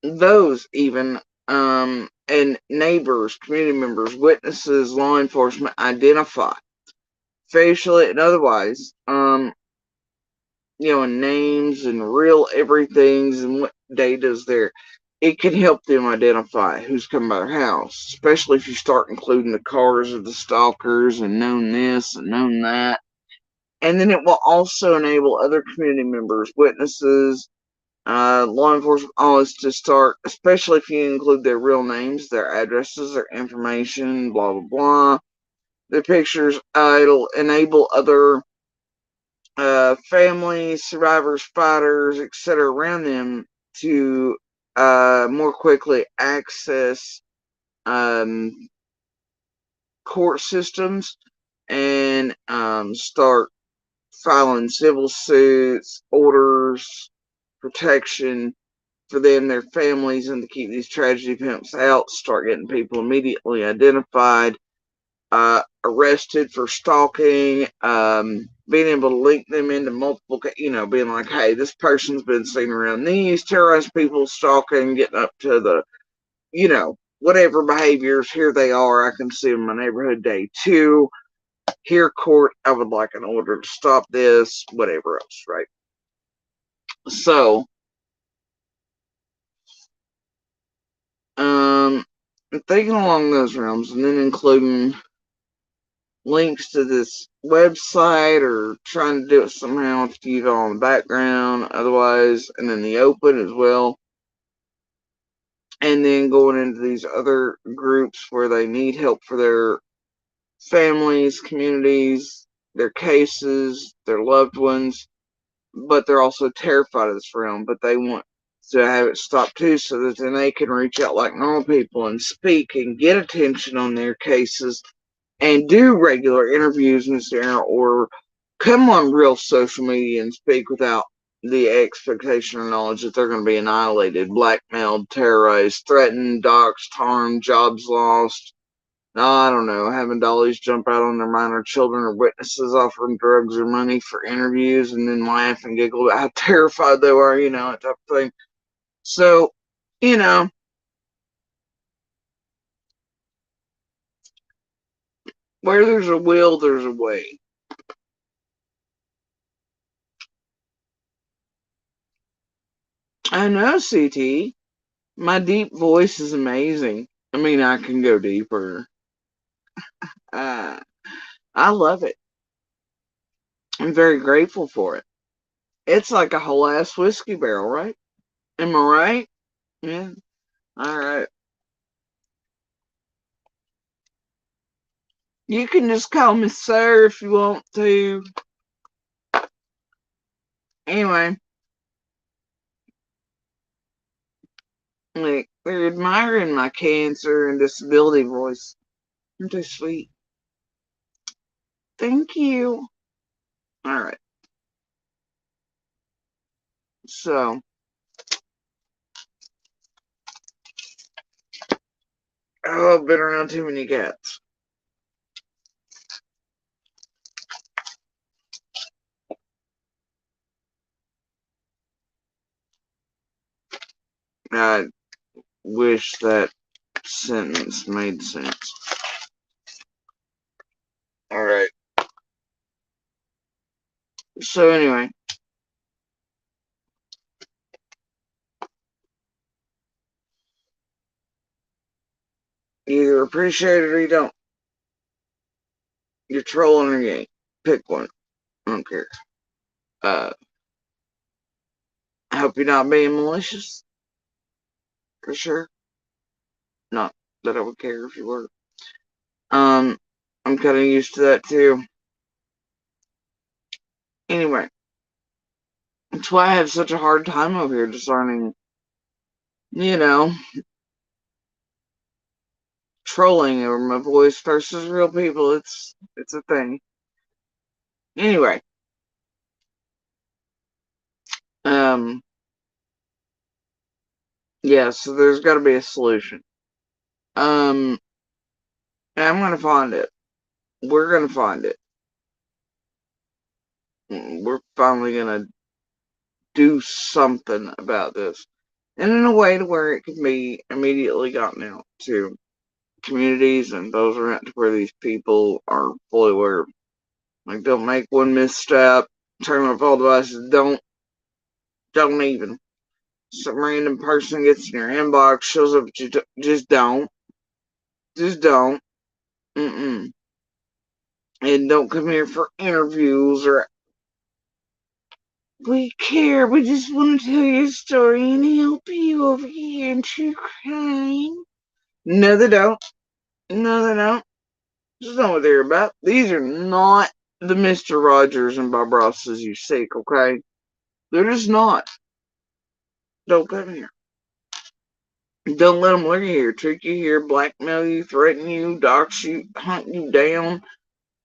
those even and neighbors, community members, witnesses, law enforcement identify facially and otherwise, and names and real everythings and what data's there. It can help them identify who's come by their house, especially if you start including the cars of the stalkers and known this and known that. And then it will also enable other community members, witnesses, law enforcement, all this to start, especially if you include their real names, their addresses, their information, blah, blah, blah, their pictures. It'll enable other families, survivors, fighters, etc., around them to more quickly access um, court systems and start filing civil suits, orders, protection for them, their families, and to keep these tragedy pimps out, start getting people immediately identified, arrested for stalking, being able to link them into multiple, being like, hey, this person's been seen around these terrorized people, stalking, getting up to the, whatever behaviors. Here they are. I can see them in my neighborhood day two. Here, court, I would like an order to stop this, whatever else, right? So, thinking along those realms, and then including links to this website or trying to do it somehow to keep it on the background, otherwise, and then the open as well. And then going into these other groups where they need help for their families, communities, their cases, their loved ones, but they're also terrified of this realm, but they want to have it stop too, so that then they can reach out like normal people and speak and get attention on their cases and do regular interviews in this era, or come on real social media and speak without the expectation or knowledge that they're going to be annihilated, blackmailed, terrorized, threatened, doxxed, harmed, jobs lost. No, I don't know, having dollies jump out on their minor children or witnesses, offering drugs or money for interviews, and then laugh and giggle about how terrified they were, that type of thing. So, you know, where there's a will, there's a way. I know, CT. My deep voice is amazing. I mean, I can go deeper. Uh, I love it. I'm very grateful for it. It's like a whole ass whiskey barrel, right? Am I right? Yeah. All right. You can just call me sir if you want to. Anyway, like they're admiring my cancer and disability voice. I'm too sweet. Thank you. All right. So, oh, I've been around too many cats. I wish that sentence made sense. Alright. So anyway. You either appreciate it or you don't. You're trolling or you ain't. Pick one. I don't care. I hope you're not being malicious. For sure. Not that I would care if you were. I'm kind of used to that too. Anyway. That's why I have such a hard time over here discerning, trolling over my voice versus real people. It's a thing. Anyway. Yeah, so there's gotta be a solution. And I'm gonna find it. We're gonna find it. We're finally gonna do something about this. And in a way to where it can be immediately gotten out to communities and those around to where these people are fully aware. Like, don't make one misstep, turn off all devices, don't even. Some random person gets in your inbox, shows up, just don't. Just don't. Mm-mm. And don't come here for interviews or we care. We just want to tell you a story and help you over here in true crime. No, they don't. No, they don't. That's not what they're about. These are not the Mr. Rogers and Bob Rosses you seek, okay? They're just not. Don't come here. Don't let them lure you here, trick you here, blackmail you, threaten you, dox you, hunt you down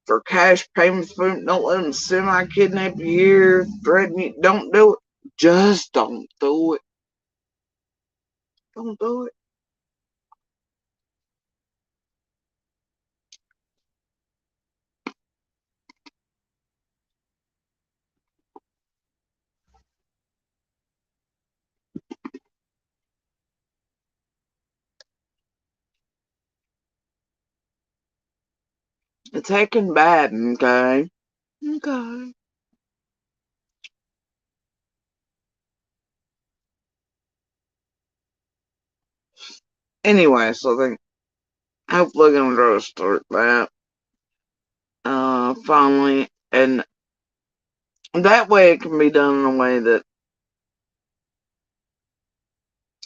for cash payments. Don't let them semi-kidnap you here, threaten you. Don't do it. Just don't do it. Don't do it. It's heckin' bad, okay? Okay. Anyway, so I think hopefully gonna try to start that. Finally, and that way it can be done in a way that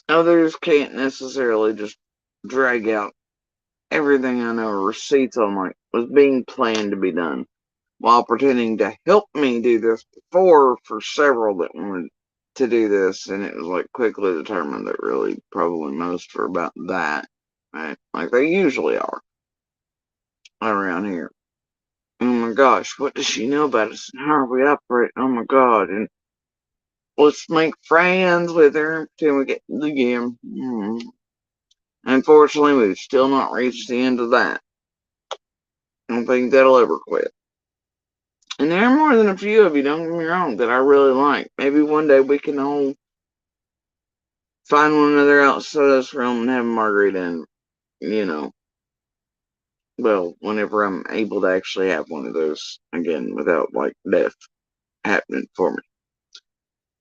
others can't necessarily just drag out everything I know receipts on like was being planned to be done while pretending to help me do this before for several that wanted to do this, and it was like quickly determined that really probably most are about that, right? Like they usually are around here. Oh my gosh, what does she know about us and how are we operating? Oh my god, and let's make friends with her until we get to the game. Unfortunately, we've still not reached the end of that. I don't think that'll ever quit. And there are more than a few of you, don't get me wrong, that I really like. Maybe one day we can all find one another outside this realm and have a margarita and, well, whenever I'm able to actually have one of those again without, like, death happening for me.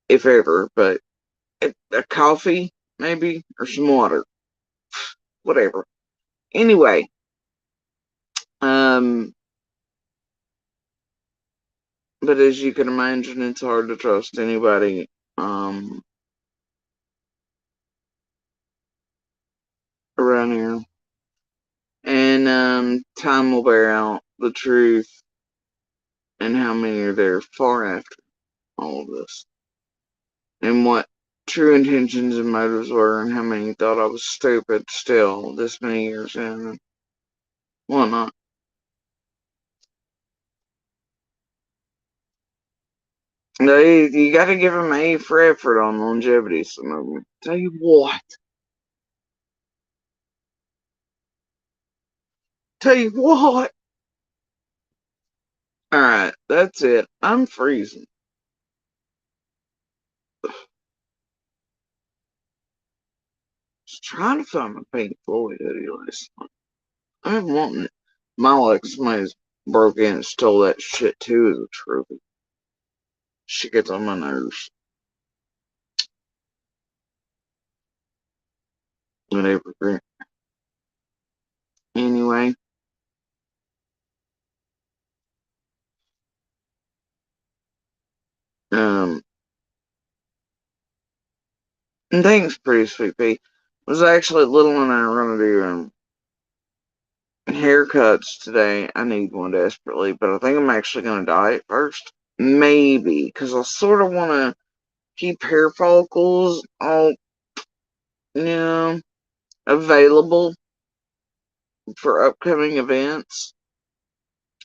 If ever, but a coffee, maybe, or some water. Whatever. Anyway, but as you can imagine, it's hard to trust anybody, around here. And, time will bear out the truth and how many are there far after all of this. And what true intentions and motives were, and how many thought I was stupid still this many years in, and whatnot. You gotta give them A for effort on longevity, some of them. Tell you what. Tell you what. Alright, that's it. I'm freezing. trying to find my Pink Floyd hoodie last night. I've been wanting it. My luck, somebody's broke in and stole that shit too as a trophy. She gets on my nerves. Whatever. Anyway. And thanks, pretty sweet pea. Was actually little and I were gonna do haircuts today. I need one desperately, but I think I'm actually gonna dye it first. Maybe, because I sort of want to keep hair follicles all, available for upcoming events,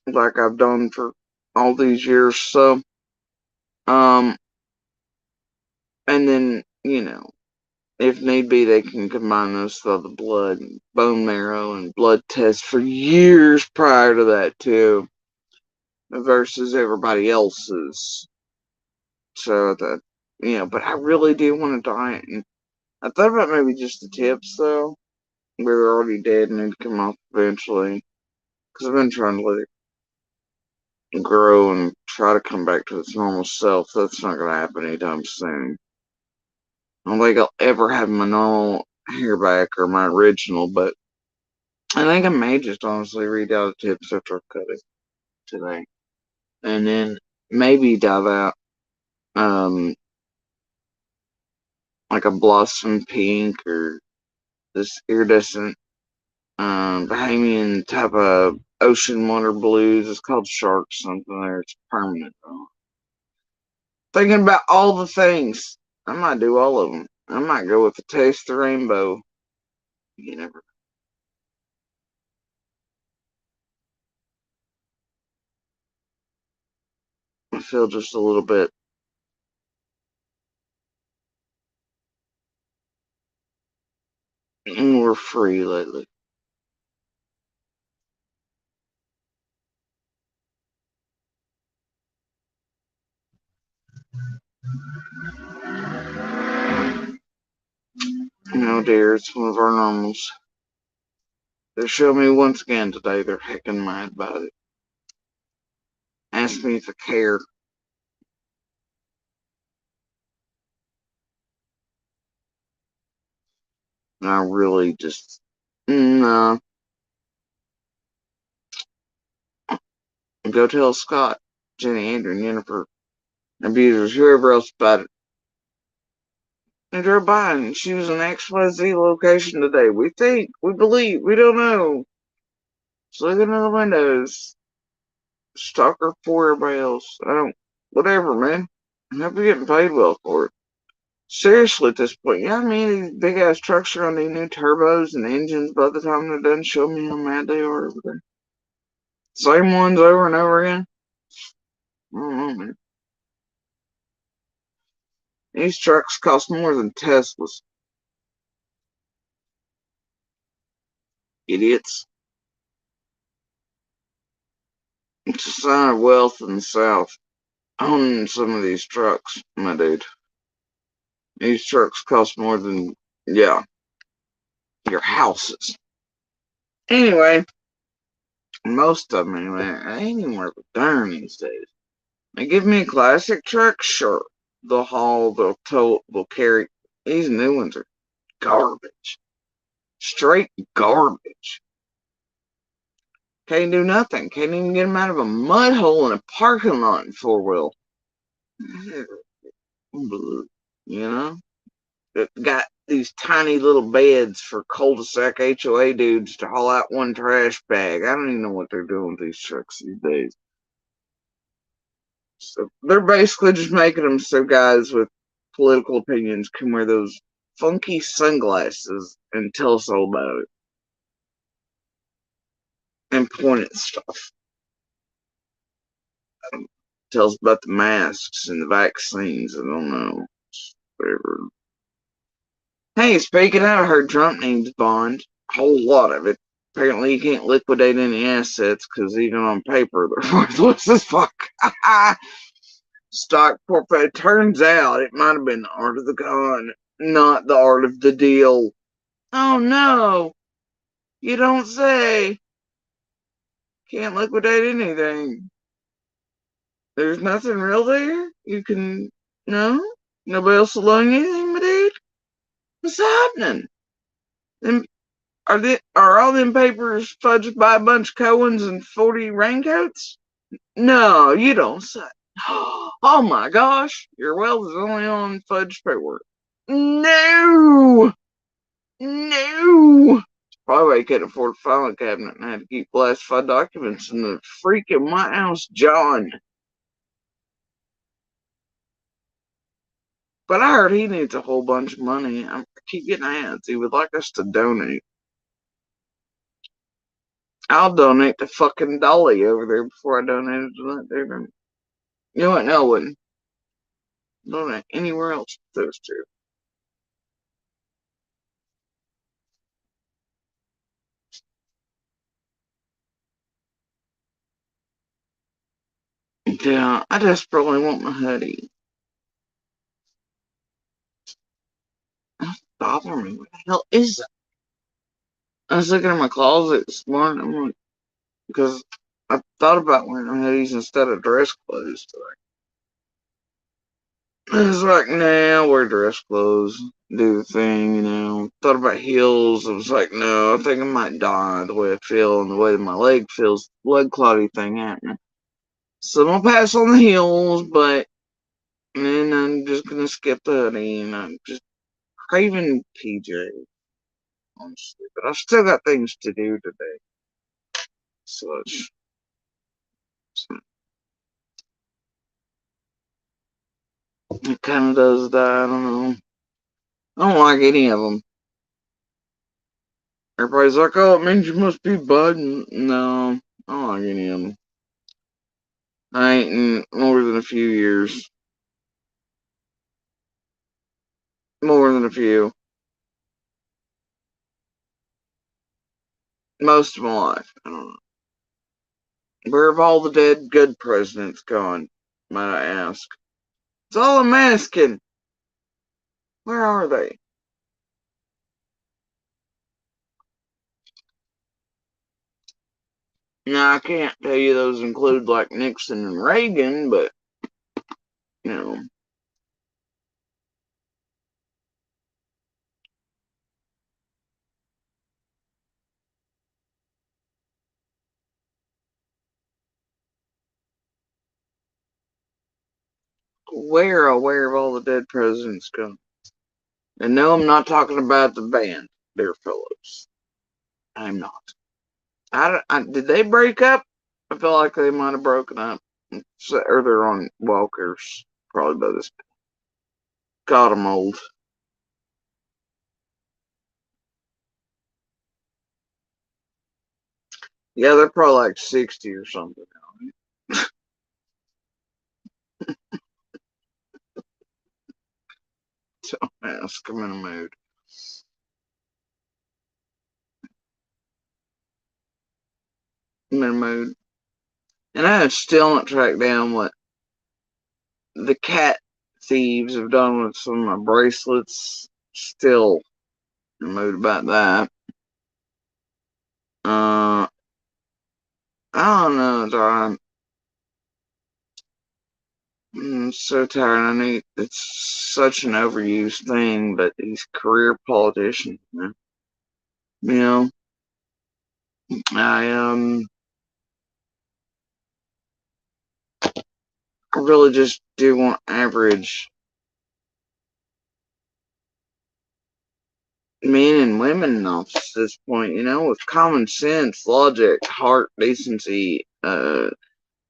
like I've done for all these years. So, and then, if need be, they can combine those with the blood, and bone marrow, and blood tests for years prior to that too, versus everybody else's. So that, but I really do want to dye it. And I thought about maybe just the tips though. They're already dead and they'd come off eventually. Because I've been trying to let it grow and try to come back to its normal self. That's not going to happen anytime soon. I don't think I'll ever have my normal hair back or my original, but I think I may just honestly read out the tips after I cut it today. And then maybe dye that, like a blossom pink or this iridescent, Bahamian type of ocean water blues. It's called shark something there. It's permanent though. Thinking about all the things. I might do all of them. I might go with the taste of the rainbow. You never. I feel just a little bit more free lately. No, dear, it's one of our normals. They show me once again today they're heckin' mad about it. Ask me if I care. And I really just, no. Go tell Scott, Jenny, Andrew, and Jennifer, abusers, whoever else about it. And drove by and she was in XYZ location today. We think, we believe, we don't know. Just looking in the windows. Stalker for everybody else. I don't, whatever, man. I hope you're getting paid well for it. Seriously, at this point, I mean, these big ass trucks are gonna need new turbos and engines by the time they're done. Show me how mad they are over there. Same ones over and over again. I don't know, man. These trucks cost more than Teslas. Idiots. It's a sign of wealth in the South. Owning some of these trucks, my dude. These trucks cost more than, yeah, your houses. Anyway, most of them anyway. I ain't even worth a darn these days. They give me a classic truck, sure. They'll haul, they'll tow, they'll carry. These new ones are garbage. Straight garbage. Can't do nothing. Can't even get them out of a mud hole in a parking lot in four wheel. You know? That got these tiny little beds for cul-de-sac HOA dudes to haul out one trash bag. I don't even know what they're doing with these trucks these days. So they're basically just making them so guys with political opinions can wear those funky sunglasses and tell us all about it and point at stuff. Tell us about the masks and the vaccines. I don't know. Whatever. Hey, speaking of, I heard Trump needs bond. A whole lot of it. Apparently, he can't liquidate any assets because even on paper, they're worthless as fuck. Stock portfolio. Turns out it might have been the art of the con, not the art of the deal. Oh no, you don't say. Can't liquidate anything. There's nothing real there? You can. No? Nobody else will loan you anything, my dude? What's happening? Them, are all them papers fudged by a bunch of Cohens and 40 raincoats? No, you don't say. Oh my gosh, your wealth is only on fudged paperwork. No! No! Probably why he couldn't afford a filing cabinet and had to keep classified documents in the freaking White House, John. But I heard he needs a whole bunch of money. I keep getting ads. He would like us to donate. I'll donate to fucking Dolly over there before I donate to that dude. You know what? No, I wouldn't. Donate anywhere else but those two. Yeah, I desperately want my hoodie. That's bothering me. What the hell is that? I was looking in my closet this morning. I'm like, because I thought about wearing hoodies instead of dress clothes today. I was like, nah, I'll wear dress clothes, do the thing, you know. Thought about heels. I was like, no, I think I might die the way I feel and the way that my leg feels, leg cloudy thing happening. So I'm gonna pass on the heels, but then I'm just gonna skip the hoodie and I'm just craving PJ, honestly. But I've still got things to do today. Such. So it kind of does that. I don't know. I don't like any of them. Everybody's like, oh, it means you must be Bud. No, I don't like any of them. I ain't in more than a few years. More than a few. Most of my life. I don't know. Where have all the dead good presidents gone, might I ask? It's all I'm asking. Where are they? Now, I can't tell you those include like Nixon and Reagan, but, you know, where have all the dead presidents gone? And no, I'm not talking about the band, dear fellows. I'm not. Did they break up? I feel like they might have broken up. Or they're on walkers, probably by this. God, I'm old. Yeah, they're probably like 60 or something. So, ask. I'm in a mood. I'm in a mood. And I have still not tracked down what the cat thieves have done with some of my bracelets. Still in a mood about that. I don't know, John. I'm so tired. I need. It's such an overused thing, but these career politicians, you know, I I really just do want average men and women in office at this point, you know, with common sense, logic, heart, decency,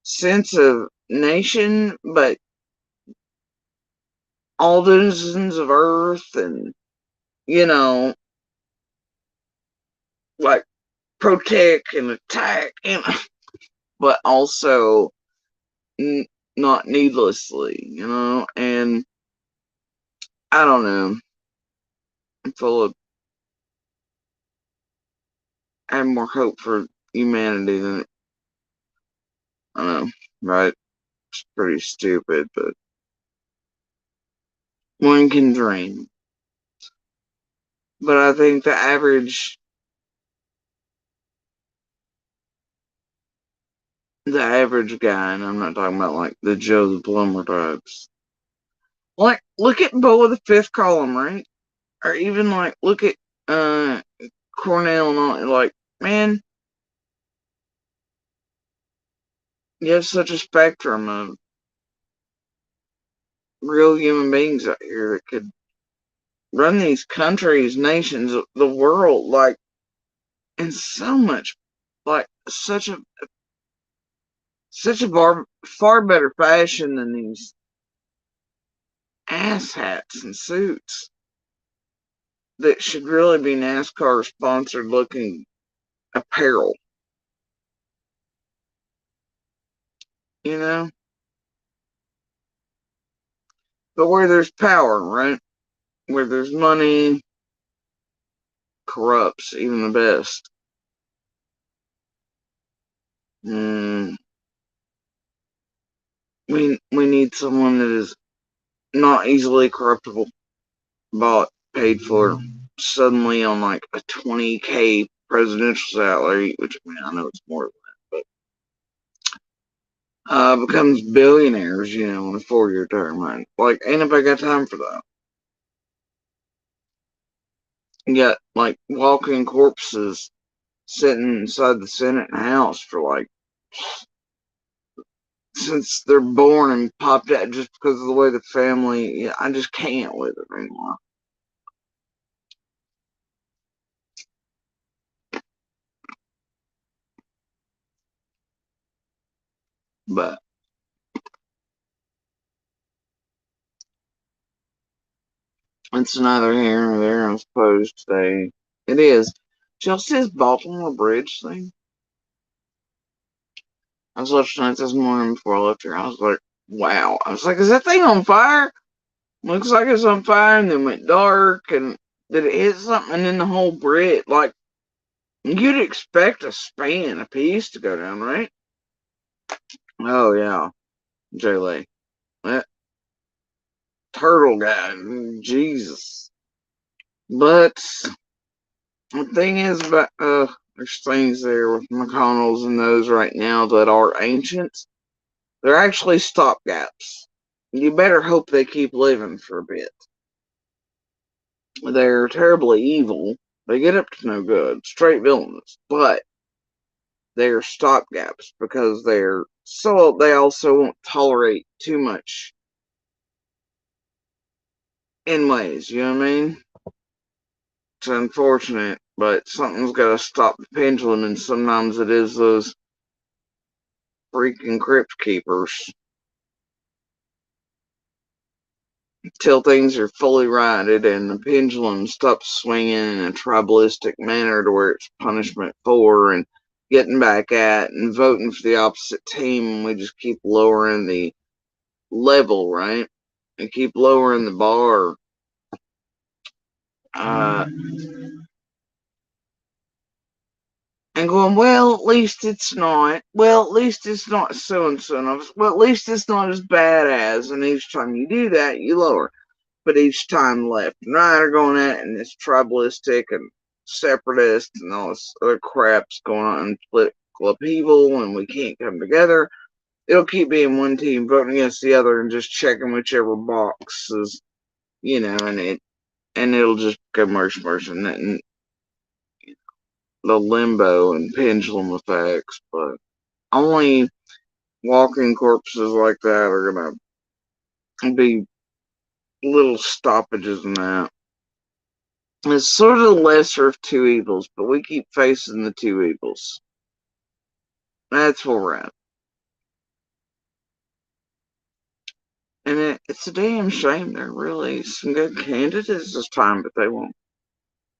sense of nation, but all citizens of Earth and, you know, like protect and attack, and but also n- not needlessly, you know, and I don't know. I'm full of, I have more hope for humanity than, I don't know, right? It's pretty stupid, but one can dream. But I think the average guy, and I'm not talking about like the Joe the Plumber types. Like, look at Bo of the Fifth Column, right? Or even like, look at uh Cornell and all. Like, man, you have such a spectrum of real human beings out here that could run these countries, nations, the world, like in so much, like such a far better fashion than these ass hats and suits that should really be NASCAR sponsored looking apparel, you know? But where there's power, right? Where there's money, corrupts even the best. Mm, we need someone that is not easily corruptible, bought, paid for, suddenly on like a 20K presidential salary, which I mean I know it's more than that, but becomes billionaires, you know, in a 4-year term. Like, ain't nobody got time for that. You got like walking corpses sitting inside the Senate and House for like since they're born and popped out just because of the way the family. Yeah, I just can't with it anymore. But it's neither here nor there, I suppose. Today it is. Did y'all see this Baltimore Bridge thing? I was watching it this morning before I left here. I was like, wow. I was like, is that thing on fire? Looks like it's on fire, and then went dark, and did it hit something? And then the whole bridge, like, you'd expect a span, a piece to go down, right? Oh, yeah. J-Lay. That turtle guy. Jesus. But the thing is about, there's things there with McConnell's and those right now that are ancient. They're actually stopgaps. You better hope they keep living for a bit. They're terribly evil. They get up to no good, straight villainous, but they're stopgaps because they also won't tolerate too much in ways, you know what I mean? It's unfortunate, but something's gotta stop the pendulum, and sometimes it is those freaking crypt keepers. Till things are fully righted and the pendulum stops swinging in a tribalistic manner to where it's punishment for and getting back at and voting for the opposite team, and we just keep lowering the level, right? And keep lowering the bar. Uh, and going, well, at least it's not. Well, at least it's not so and so. Well, at least it's not as bad as. And each time you do that, you lower. But each time left and right are going at it, and it's tribalistic and separatist and all this other crap's going on in political upheaval, and we can't come together. It'll keep being one team voting against the other and just checking whichever boxes, you know, and it'll just go merge and the limbo and pendulum effects. But only walking corpses like that are gonna be little stoppages in that. It's sort of the lesser of two evils, but we keep facing the two evils. That's where we're at. And it's a damn shame. There are really some good candidates this time, but they won't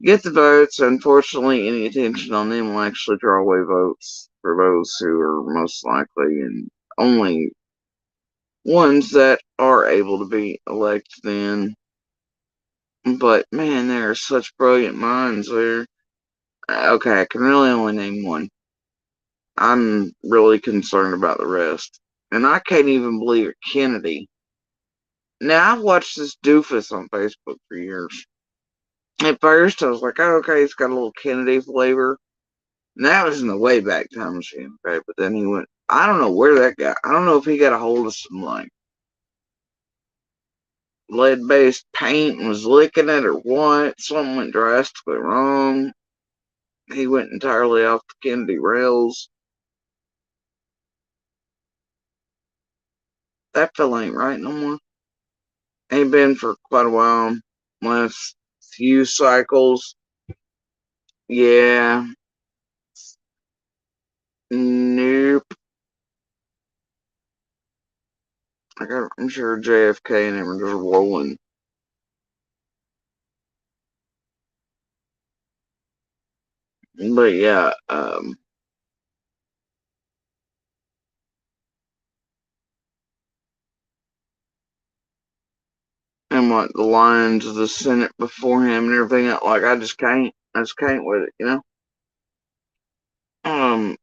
get the votes. Unfortunately, any attention on them will actually draw away votes for those who are most likely and only ones that are able to be elected in. But man, there are such brilliant minds there. Okay, I can really only name one. I'm really concerned about the rest. And I can't even believe it, Kennedy. Now, I've watched this doofus on Facebook for years. At first, I was like, oh, okay, it's got a little Kennedy flavor. And that was in the Wayback Time Machine, okay? But then he went, I don't know where that got. I don't know if he got a hold of some, like, lead-based paint and was licking it or what. Something went drastically wrong. He went entirely off the Kennedy rails. That fella ain't right no more. Ain't been for quite a while. Last few cycles. Yeah. Nope. I'm sure JFK and him are just rolling. But yeah, and what the lines of the Senate before him and everything, like I just can't with it, you know. Um,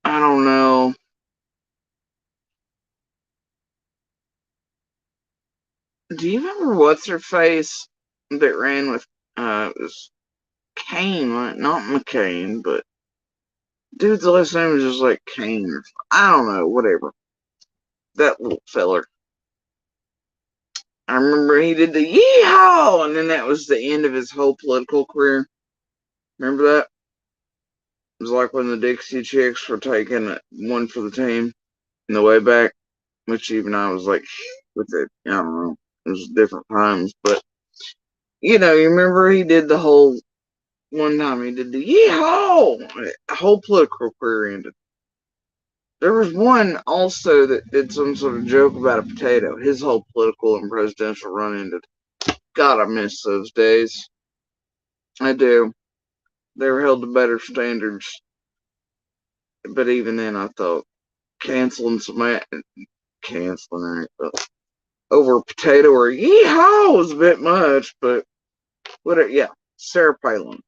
I don't know. Do you remember what's her face that ran with it was Kane, right? Not McCain, but dude's last name was just like Kane or I don't know, whatever. That little feller. I remember he did the yeehaw, and then that was the end of his whole political career. Remember that? It was like when the Dixie Chicks were taking one for the team in the way back, which even I was like, with it, I don't know. It was different times, but you know, you remember he did the whole one time he did the yeehaw, whole political career ended. There was one also that did some sort of joke about a potato. His whole political and presidential run ended. God, I miss those days. I do. They were held to better standards, but even then, I thought canceling some canceling it over a potato or yeehaw was a bit much. But what? Yeah, Sarah Palin.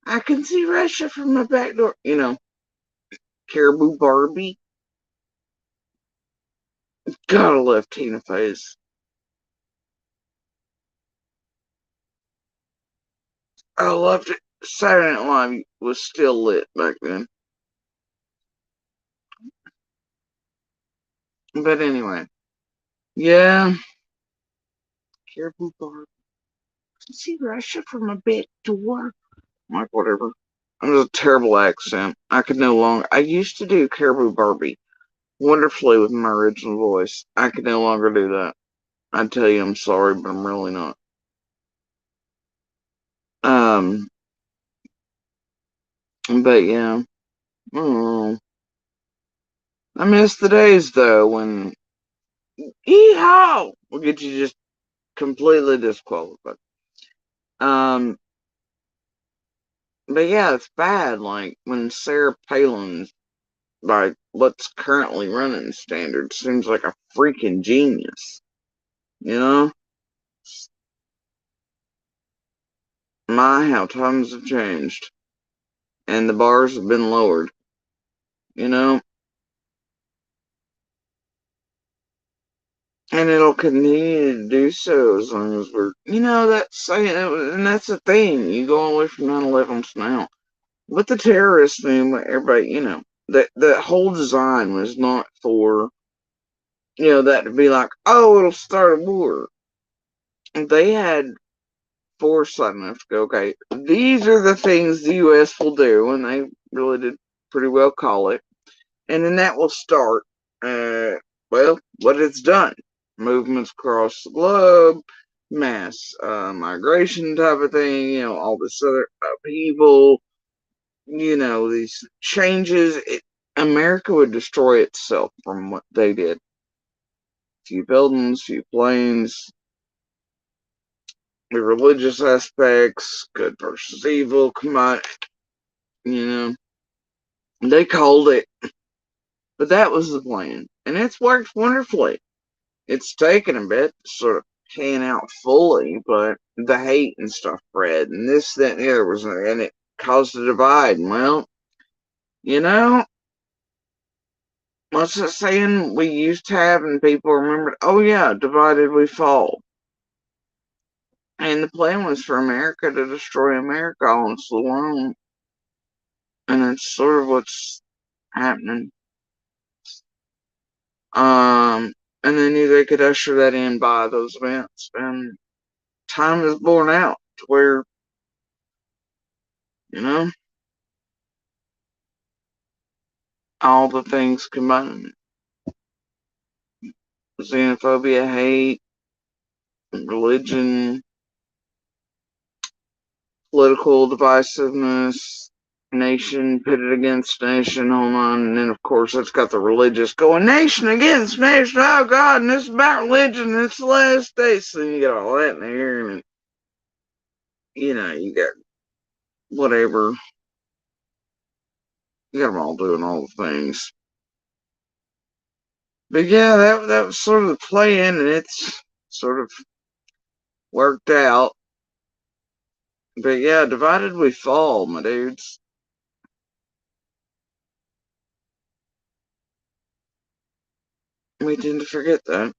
I can see Russia from my back door. You know, Caribou Barbie. Gotta love Tina Fey's. I loved it. Saturday Night Live was still lit back then. But anyway, yeah, Caribou Barbie. I can see Russia from my back door. Like whatever. It was a terrible accent. I could no longer. I used to do Caribou Barbie wonderfully with my original voice. I could no longer do that. I tell you, I'm sorry, but I'm really not. Um, but yeah, oh, I miss the days though when yeehaw will get you just completely disqualified. Um, but yeah, it's bad. Like when Sarah Palin's like what's currently running standard seems like a freaking genius. You know, my how times have changed and the bars have been lowered. You know, and it'll continue to do so as long as we're, you know, that's saying, and that's the thing. You go all the way from 9/11 to now. With the terrorist thing, everybody, you know, that whole design was not for, you know, that to be like, oh, it'll start a war. They had foresight enough to go, okay, these are the things the U.S. will do, and they really did pretty well call it. And then that will start, well, what it's done. Movements across the globe, mass migration type of thing, you know, all this other upheaval, you know, these changes. America would destroy itself from what they did. Few buildings, few planes, the religious aspects, good versus evil, come on, you know. They called it, but that was the plan. And it's worked wonderfully. It's taken a bit to sort of pan out fully, but the hate and stuff spread, and this, that, and the other was, and it caused a divide. And well, you know, what's that saying we used to have and people remembered? Oh yeah, divided we fall. And the plan was for America to destroy America on its own. And that's sort of what's happening. And they knew they could usher that in by those events. And time is borne out to where, you know, all the things combined. Xenophobia, hate, religion, political divisiveness, nation pitted against nation, hold on, and then of course it's got the religious going, nation against nation, oh God, and it's about religion, it's the last day, so you got all that in there, and you know, you got whatever, you got them all doing all the things. But yeah, that was sort of the plan, and it's sort of worked out. But yeah, divided we fall, my dudes. We tend to forget that.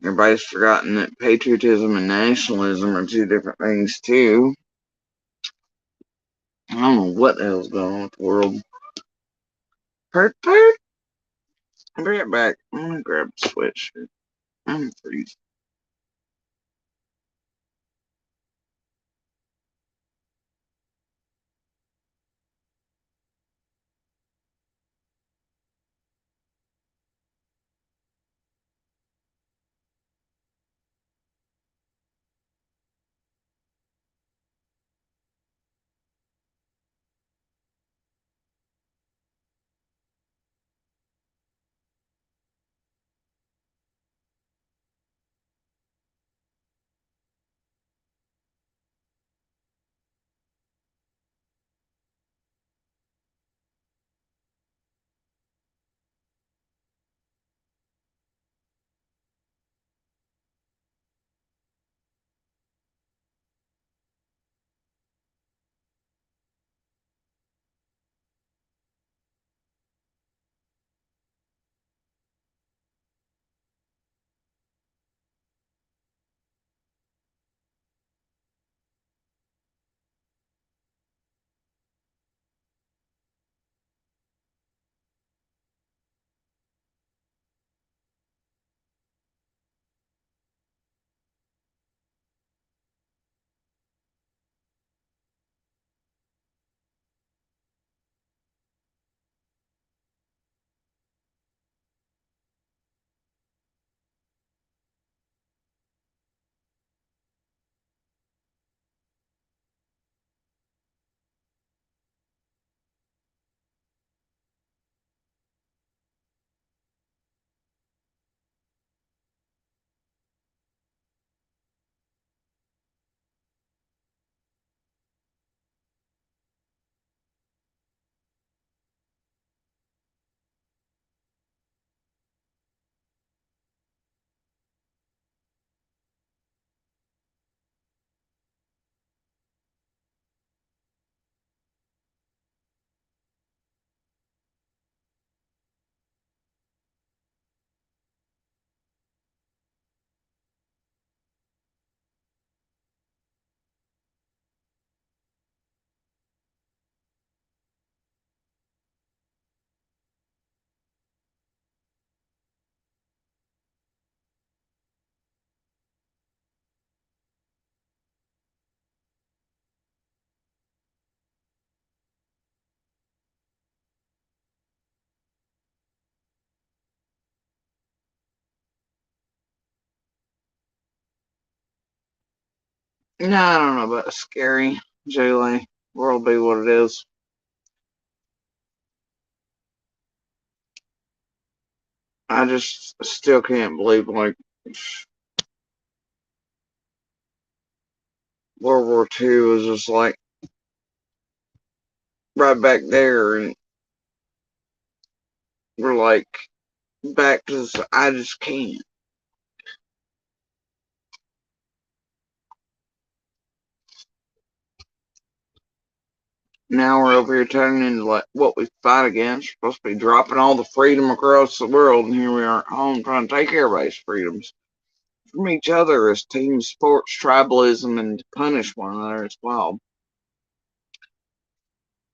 Everybody's forgotten that patriotism and nationalism are two different things too. I don't know what the hell's going on with the world. Pert, pert. I'll be right back. I'm gonna grab a sweatshirt. I'm freezing. No, I don't know about scary. Jaylee. World be what it is. I just still can't believe like World War II was just like right back there and we're like back to I just can't. Now we're over here turning into like what we fight against. We're supposed to be dropping all the freedom across the world, and here we are at home trying to take everybody's freedoms from each other as team sports, tribalism, and to punish one another. It's wild.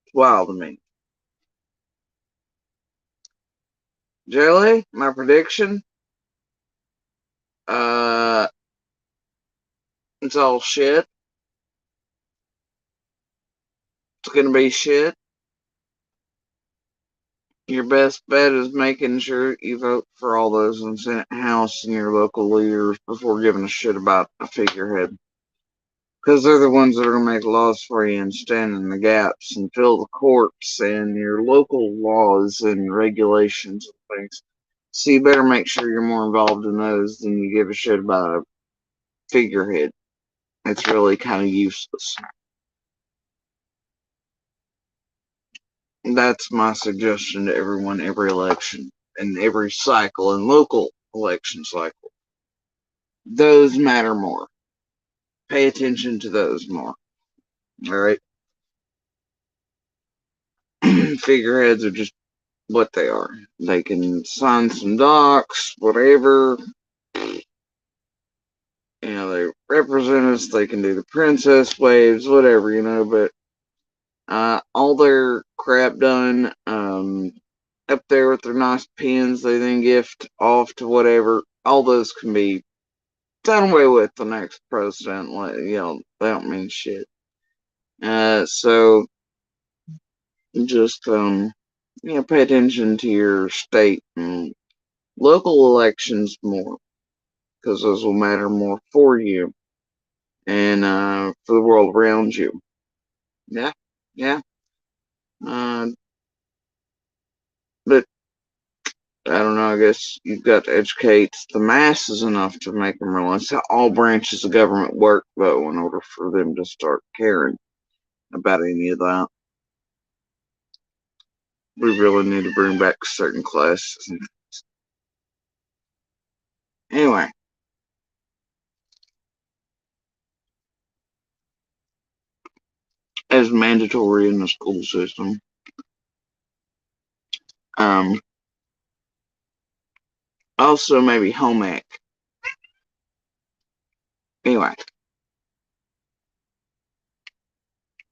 It's wild to me. Jelly, my prediction. Uh, it's all shit. It's gonna be shit. Your best bet is making sure you vote for all those in the Senate House and your local leaders before giving a shit about a figurehead. Because they're the ones that are going to make laws for you and stand in the gaps and fill the courts and your local laws and regulations and things. So you better make sure you're more involved in those than you give a shit about a figurehead. It's really kind of useless. That's my suggestion to everyone every election and every cycle and local election cycle. Those matter more. Pay attention to those more. All right. Figureheads are just what they are. They can sign some docs, whatever. They represent us. They can do the princess waves, whatever. But all their crap done up there with their nice pins they then gift off to whatever. All those can be done away with the next president. They don't mean shit. So just pay attention to your state and local elections more because those will matter more for you and for the world around you. Yeah, yeah. Uh, but I don't know. I guess you've got to educate the masses enough to make them realize how all branches of government work, though, in order for them to start caring about any of that. We really need to bring back certain classes. Anyway, as mandatory in the school system. Um, Also, maybe home ec. Anyway,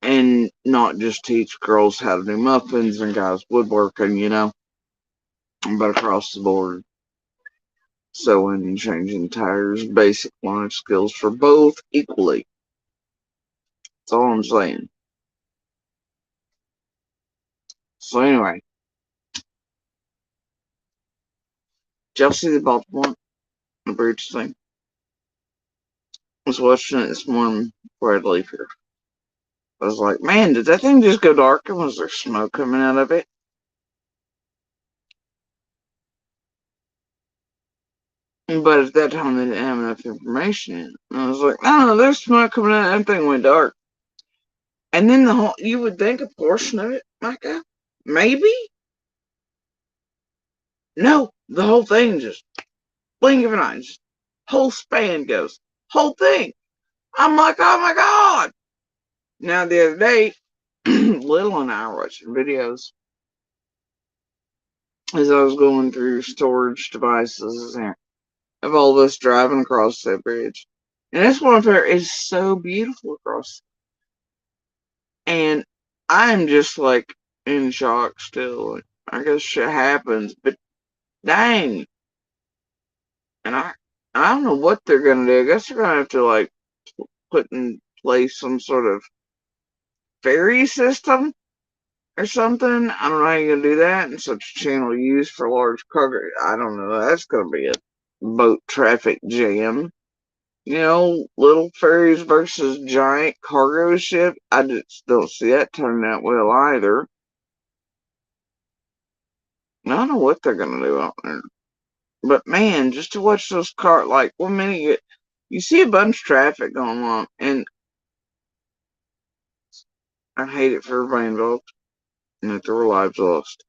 and not just teach girls how to do muffins and guys woodworking, but across the board. Sewing and changing tires, basic life skills for both equally. That's all I'm saying. So anyway, did y'all see the Baltimore bridge thing? I was watching it this morning before I'd leave here. I was like, man, did that thing just go dark and was there smoke coming out of it? But at that time, they didn't have enough information in it. And I was like, no, there's smoke coming out. That thing went dark. And then you would think a portion of it might go. Maybe? No, the whole thing just blink of an eye. Just whole span goes. Whole thing. I'm like, oh my God. Now, the other day, Little and I were watching videos as I was going through storage devices of all of us driving across that bridge. And this one there is so beautiful across. And I'm just like in shock still. I guess shit happens, but dang. And I don't know what they're gonna do. I guess they're gonna have to like put in place some sort of ferry system or something. I don't know how you're gonna do that in such a channel used for large cargo. I don't know. That's gonna be a boat traffic jam. Little ferries versus giant cargo ship. I just don't see that turning out well either. I don't know what they're gonna do out there. But man, just to watch those cars, like 1 minute you see a bunch of traffic going on, and I hate it for everybody involved, and that there were lives lost.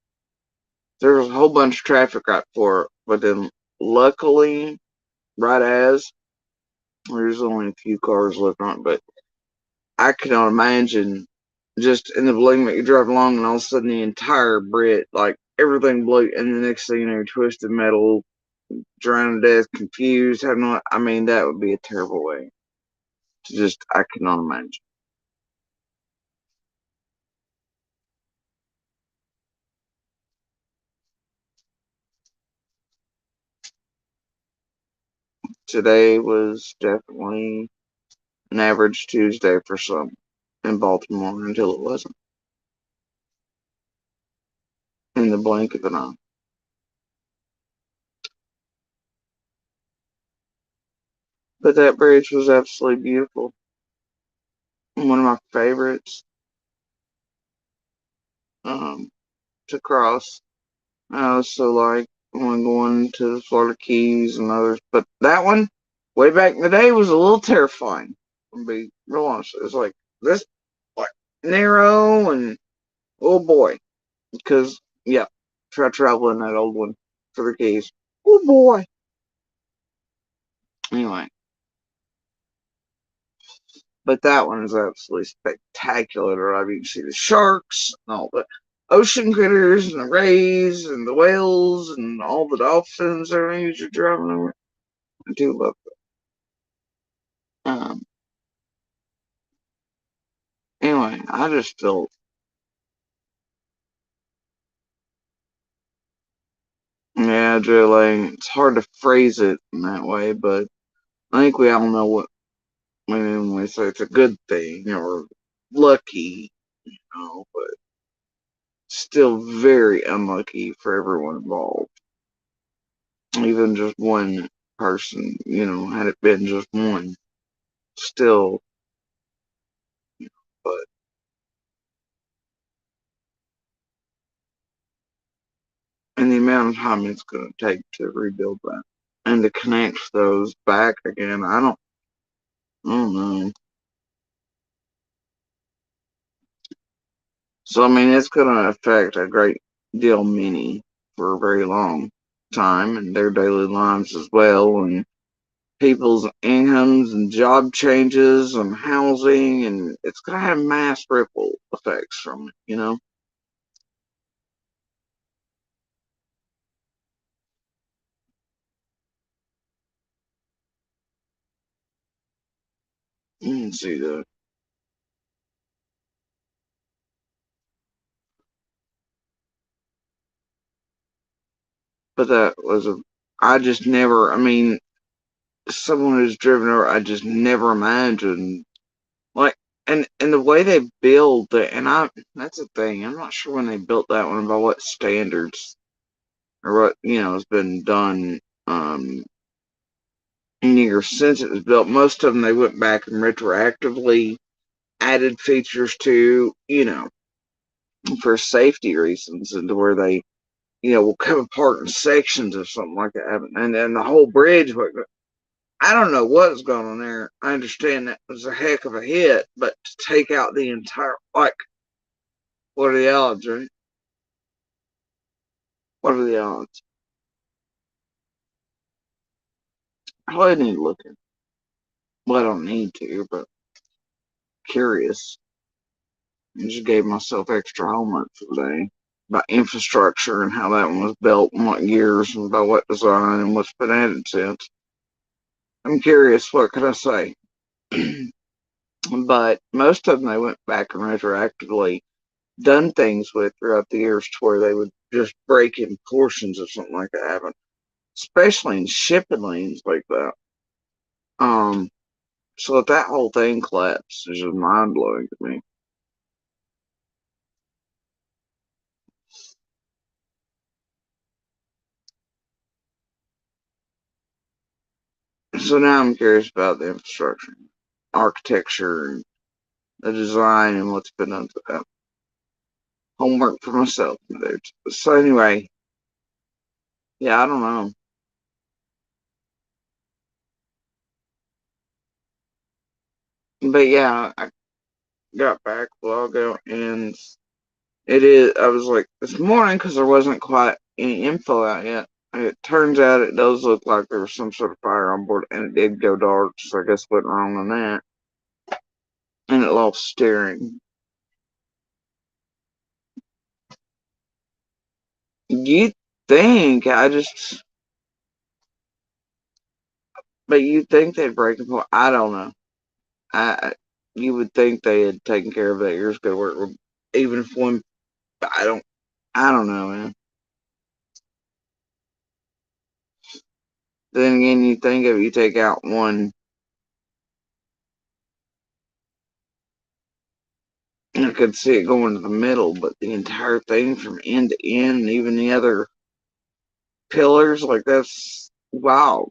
There was a whole bunch of traffic right before But then, luckily, right as there's only a few cars left on it, but I cannot imagine just in the blink that you drive along and all of a sudden the entire Brit, like everything blew, and the next thing you know, twisted metal, drowned to death, confused, have no. I mean, that would be a terrible way to just. I cannot imagine. Today was definitely an average Tuesday for some in Baltimore until it wasn't in the blink of an eye. But that bridge was absolutely beautiful. One of my favorites um, to cross. I also like when going to the Florida Keys and others. But that one, way back in the day, was a little terrifying. To be real honest, it was like this, like narrow and oh boy, because yeah, try traveling that old one for the Keys. Oh boy. Anyway, but that one is absolutely spectacular. I mean, you see the sharks and all the ocean critters and the rays and the whales and all the dolphins and everything as you're driving over. I do love that. Anyway, I just feel, yeah, drilling. It's hard to phrase it in that way, but I think we all know what we mean when we say it's a good thing or lucky, but still very unlucky for everyone involved. Even just one person, had it been just one, still, but and the amount of time it's going to take to rebuild that and to connect those back again, I don't know. So I mean, it's going to affect a great deal many for a very long time and their daily lives as well, and people's incomes and job changes and housing, and it's going to have mass ripple effects from it. You can see that. But that was I just never, I mean, someone who's driven over, I just never imagined. Like, and the way they build it, and that's the thing, I'm not sure when they built that one by what standards or what, has been done, in years since it was built. Most of them, they went back and retroactively added features to, for safety reasons, and to where they, will come apart in sections or something like that. And then the whole bridge, I don't know what's going on there. I understand that was a heck of a hit, but to take out the entire, like, what are the odds, right? What are the odds? I probably need to look at. Well, I don't need to, but curious. I just gave myself extra homework for the day about infrastructure and how that one was built and what years and by what design and what's been added since. I'm curious, what could I say? But most of them they went back and retroactively done things with throughout the years to where they would just break in portions of something like that happen, especially in shipping lanes like that. Um, so that whole thing collapsed is just mind blowing to me. So now I'm curious about the infrastructure, architecture, and the design, and what's been done to that. Homework for myself, dude. So anyway, yeah, I don't know, but yeah, I got back a while ago, and it is. I was like this morning because there wasn't quite any info out yet. It turns out it does look like there was some sort of fire on board, and it did go dark, so I guess what went wrong on that. And it lost steering. You think, but you think they'd break apart. I don't know. I You would think they had taken care of that years ago, where even if one, I don't, I don't know, man. Then again, you think if you take out one, I could see it going to the middle, but the entire thing from end to end, and even the other pillars, like that's wow.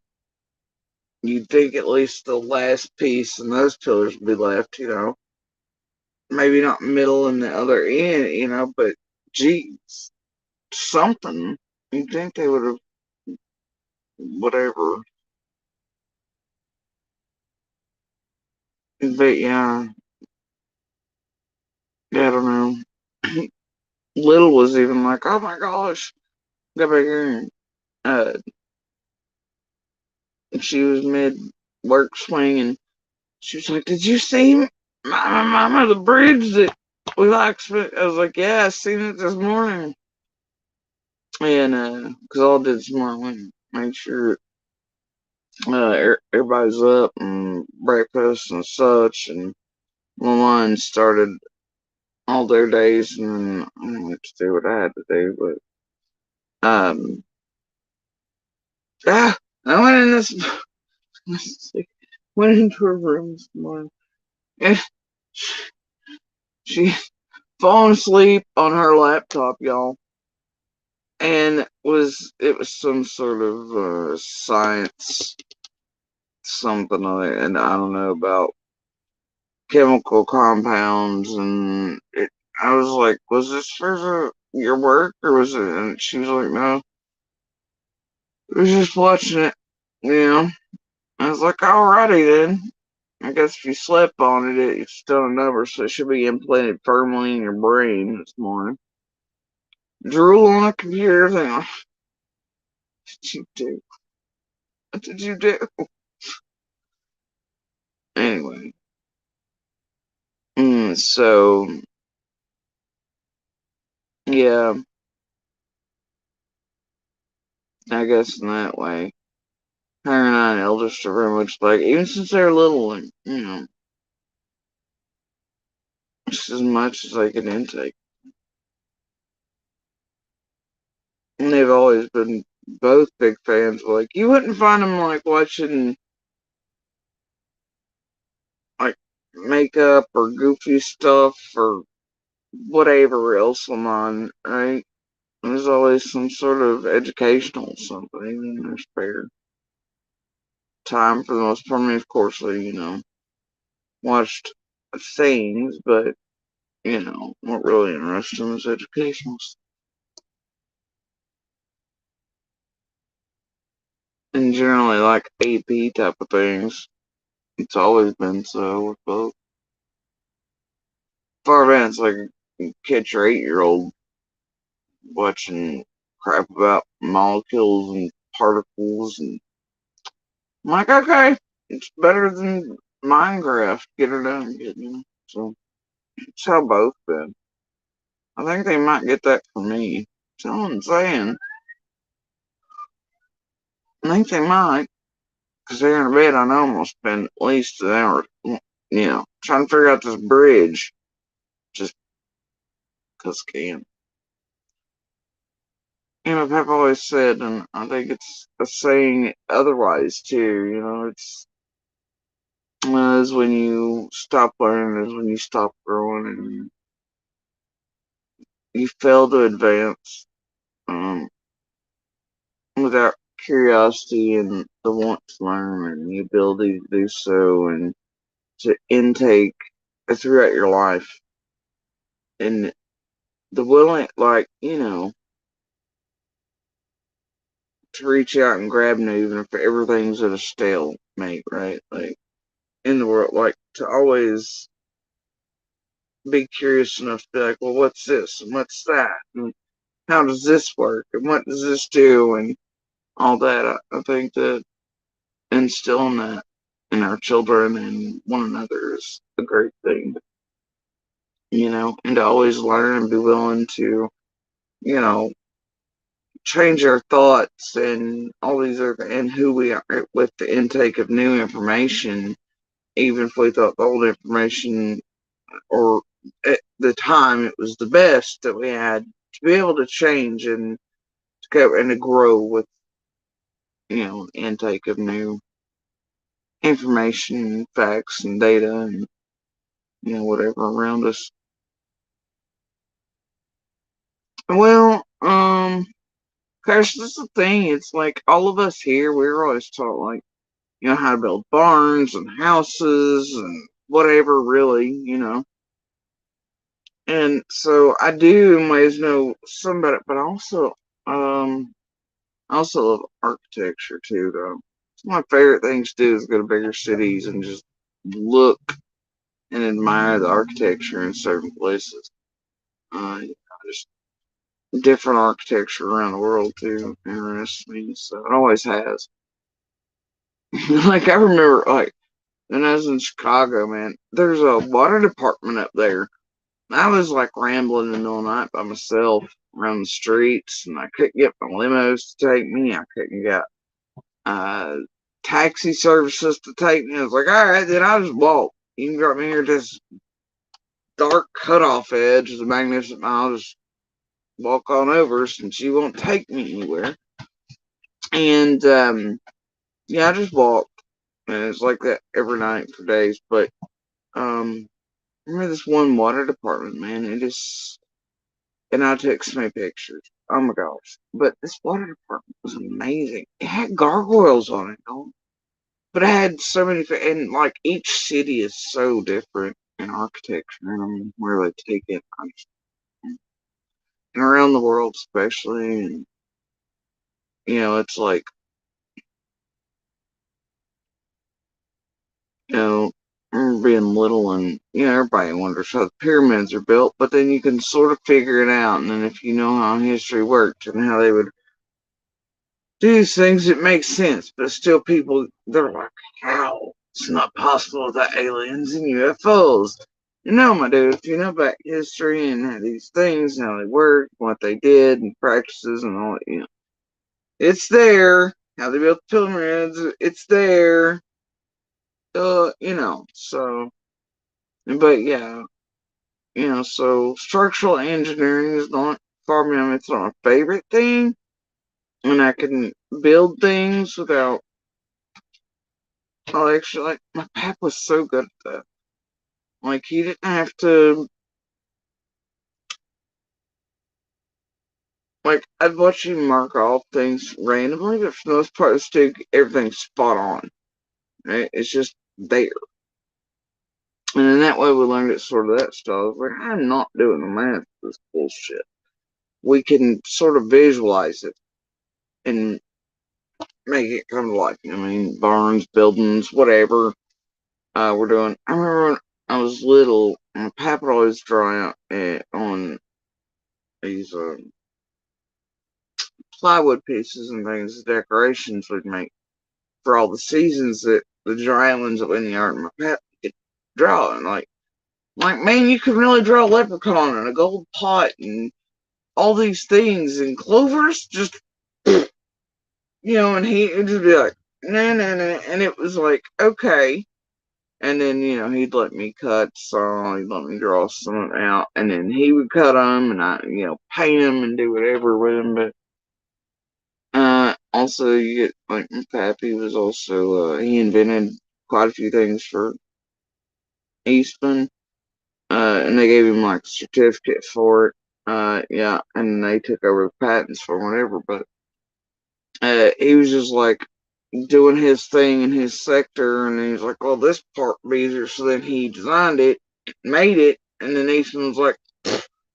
You'd think at least the last piece and those pillars would be left, maybe not middle and the other end, but geez, something. You'd think they would have, whatever. But yeah, I don't know. Little was even like, oh my gosh, go back here. And, she was mid work swing and she was like, did you see mama, the bridge that we like? I was like, yeah, I seen it this morning. And, cause all I did this morning, make sure, everybody's up and breakfast and such. And my line started all their days and I didn't have to do what I had to do, but, ah, I went in went into her room this morning and she fallen asleep on her laptop, y'all. And it was some sort of science something and I don't know about chemical compounds and I was like, was this for your work or was it? And she was like, no, I was just watching it, you know. I was like, alrighty then. I guess if you slept on it, it's still a number, so it should be implanted firmly in your brain this morning. Drool on a computer thing. What did you do? What did you do? Anyway, so yeah, I guess in that way, her and I and eldest are very much like, even since they're little, like, just as much as they can intake. And they've always been both big fans. Like, you wouldn't find them like watching like makeup or goofy stuff or whatever else on, right? There's always some sort of educational something in their spare time for the most part. I mean, of course, they, watched things, but, what really interested them is educational stuff. And generally, like AP type of things. It's always been so with both. Far advanced, like, you catch your 8-year-old watching crap about molecules and particles, and I'm like, okay, it's better than Minecraft. Get her done, So, it's how both been. I think they might get that from me. Someone's saying. I think they might. Because they're in bed, I know I'm going to spend at least an hour, trying to figure out this bridge. Just because I can. Pep always said, and I think it's a saying otherwise too, it's is when you stop learning, is when you stop growing, and you fail to advance um, without curiosity and the want to learn and the ability to do so and to intake throughout your life. And the willing, like, to reach out and grab new, even if everything's at a stalemate, right? Like, in the world, like, to always be curious enough to be like, well, what's this and what's that? And how does this work? And what does this do? And all that. I think that instilling that in our children and one another is a great thing, and to always learn and be willing to, you know, change our thoughts and all these other and who we are with the intake of new information, even if we thought the old information or at the time it was the best that we had, to be able to change and to go and to grow with, intake of new information, facts, and data, and whatever around us. Well, Crash, this is the thing. It's like all of us here, we were always taught like, how to build barns and houses and whatever, really. And so I do in ways know some about it, but um, I also love architecture too, though. It's one of my favorite things to do is go to bigger cities and just look and admire the architecture in certain places. Just different architecture around the world too interests me, so it always has. Like I remember, like when I was in Chicago, man, there's a water department up there. I was like rambling in the middle of the night by myself around the streets, and I couldn't get my limos to take me. I couldn't get uh, taxi services to take me. I was like, all right, then I'll just walk. You can drop me here at this dark cutoff edge of the Magnificent Mile. Just walk on over since you won't take me anywhere. And yeah, I just walked. And it's like that every night for days. But remember this one water department, man. It is, and I took so many pictures. Oh my gosh. But this water department was amazing. It had gargoyles on it, but it had so many, and like each city is so different in architecture and where they take it, and around the world especially. And it's like, I remember being little, and everybody wonders how the pyramids are built, but then you can sort of figure it out, and then if you know how history worked and how they would do these things, it makes sense. But still, people, they're like, how? It's not possible without aliens and UFOs. My dude, if you know about history and how these things, how they work, what they did, and practices and all, it's there. How they built the pyramids, it's there. So, but yeah, so structural engineering is not, for me, it's not a favorite thing, and I can build things without. Oh, actually, like my pap was so good at that. Like he didn't have to. Like I'd watch him mark off things randomly, but for the most part, still everything's spot on. Right? It's just there, and in that way, we learned it sort of that style. Like I'm not doing the math for this bullshit. We can sort of visualize it and make it come to life. I mean, barns, buildings, whatever we're doing. I remember when I was little, my pap would always draw out on these plywood pieces and things, the decorations we'd make for all the seasons that the dry islands that were in the art. My pap could draw, and like man, you could really draw a leprechaun and a gold pot and all these things and clovers, just and he'd just be like, no, no, no, and it was like okay. And then, he'd let me cut some, he'd let me draw some out, and then he would cut them, and I, paint them and do whatever with them. But also, you get, like, my pappy was also, he invented quite a few things for Eastman, and they gave him, like, a certificate for it. Yeah, and they took over the patents for whatever, but he was just, like, doing his thing in his sector, and he was like, well, this part will be easier. So then he designed it, made it, and then Eastman was like,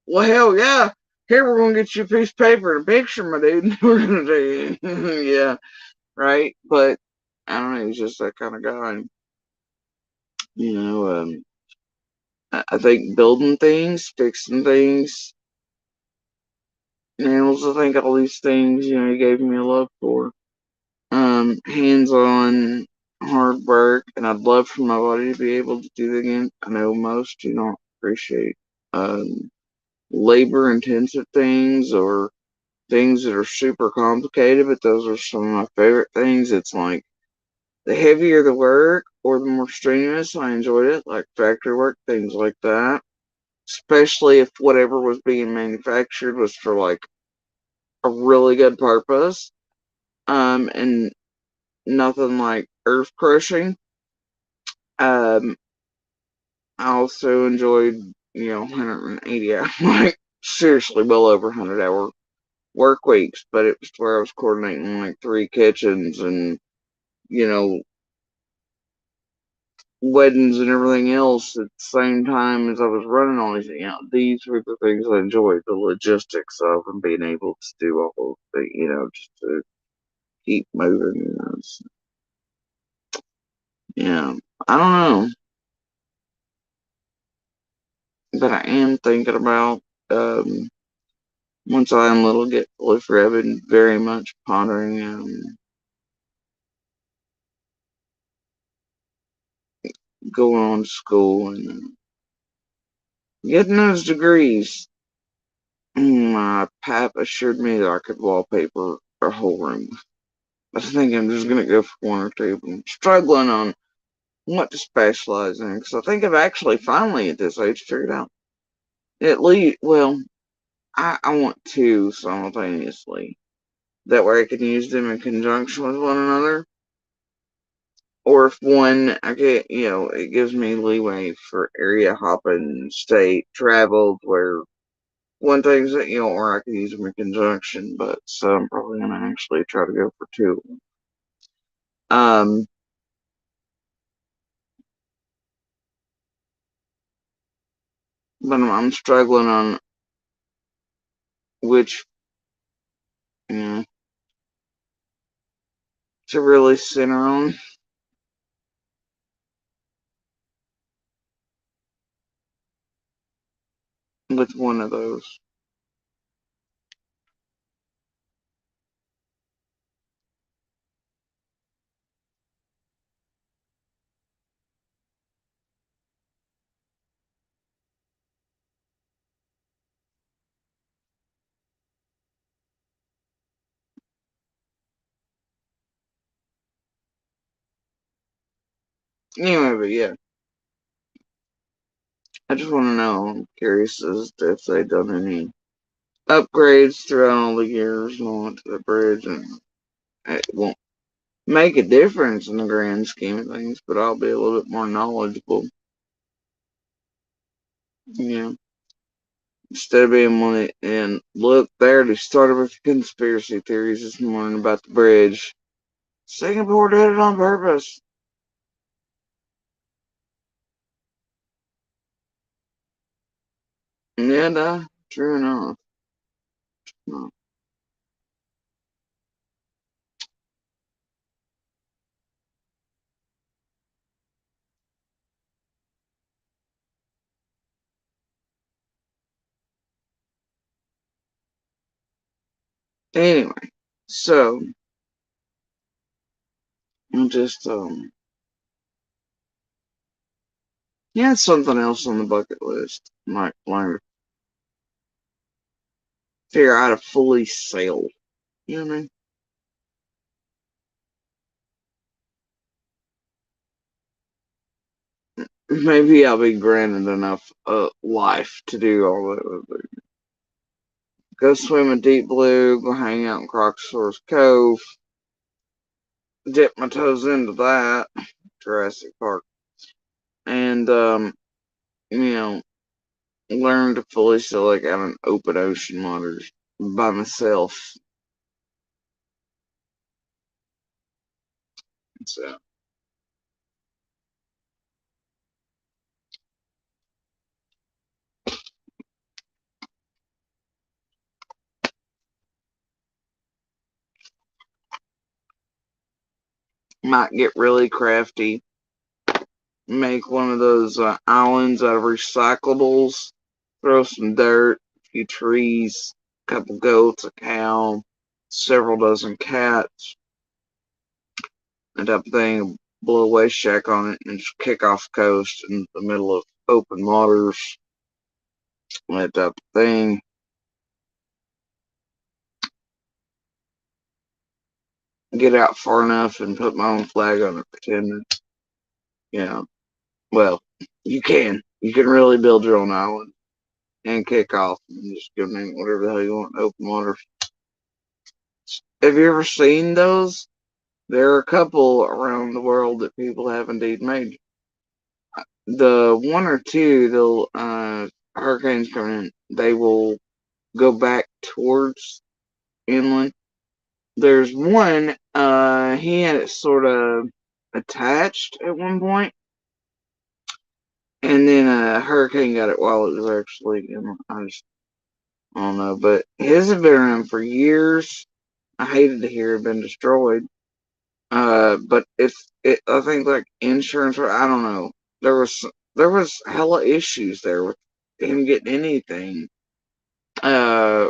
well, hell yeah. Here, we're going to get you a piece of paper and a picture, my dude. We're going to do yeah, right? But I don't know. He's just that kind of guy. And, you know, I think building things, fixing things, nails, I think all these things, he gave me a love for. hands-on hard work, and I'd love for my body to be able to do that again. I know most do not appreciate labor-intensive things or things that are super complicated, but those are some of my favorite things. It's like the heavier the work or the more strenuous, I enjoyed it, like factory work, things like that. Especially if whatever was being manufactured was for like a really good purpose. And nothing like earth crushing. Um, I also enjoyed, 180 hour, like seriously well over 100-hour work weeks, but it was where I was coordinating like 3 kitchens and, you know, weddings and everything else at the same time as I was running all these. These were the things I enjoyed, the logistics of and being able to do all of the, just to keep moving. Yeah, I don't know, but I am thinking about um, once I am a little get fully free. I've been very much pondering going on to school and getting those degrees. My pap assured me that I could wallpaper a whole room. I think I'm just gonna go for one or two. I'm struggling on what to specialize in because I think I've actually finally at this age figured out at least. Well, I want two simultaneously. That way I can use them in conjunction with one another. Or if one, I get, it gives me leeway for area hopping, state traveled, where one thing's that, or I can use them in conjunction, but so I'm probably going to actually try to go for two. Um, but I'm struggling on which, you know, to really center on with one of those. Anyway, but yeah, I just want to know. I'm curious as to if they've done any upgrades throughout all the years and all to the bridge, and it won't make a difference in the grand scheme of things, but I'll be a little bit more knowledgeable. Yeah. Instead of being one that, and look, there they started with conspiracy theories this morning about the bridge. Singapore did it on purpose. And true enough. No. Anyway, so I'm just yeah, something else on the bucket list. Might learn to figure out how to fully sail. You know what I mean? Maybe I'll be granted enough life to do all that. Go swim in Deep Blue, go hang out in Crocosaurus Cove, dip my toes into that, Jurassic Park, and you know, learn to fully sail like out in open ocean waters by myself. So might get really crafty, make one of those islands out of recyclables, throw some dirt, a few trees, a couple goats, a cow, several dozen cats, that type of thing, blow a waste shack on it and just kick off the coast in the middle of open waters, that type of thing. Get out far enough and put my own flag on it, pretending, you know, well, you can. You can really build your own island and kick off and just go name whatever the hell you want, open water. Have you ever seen those? There are a couple around the world that people have indeed made. The one or two, they'll hurricanes coming in, they will go back towards inland. There's one, he had it sort of attached at one point, and then a hurricane got it while it was actually inland. I don't know, but his have been around for years. I hated to hear it had been destroyed. But I think like insurance, or I don't know. There was hella issues there with him getting anything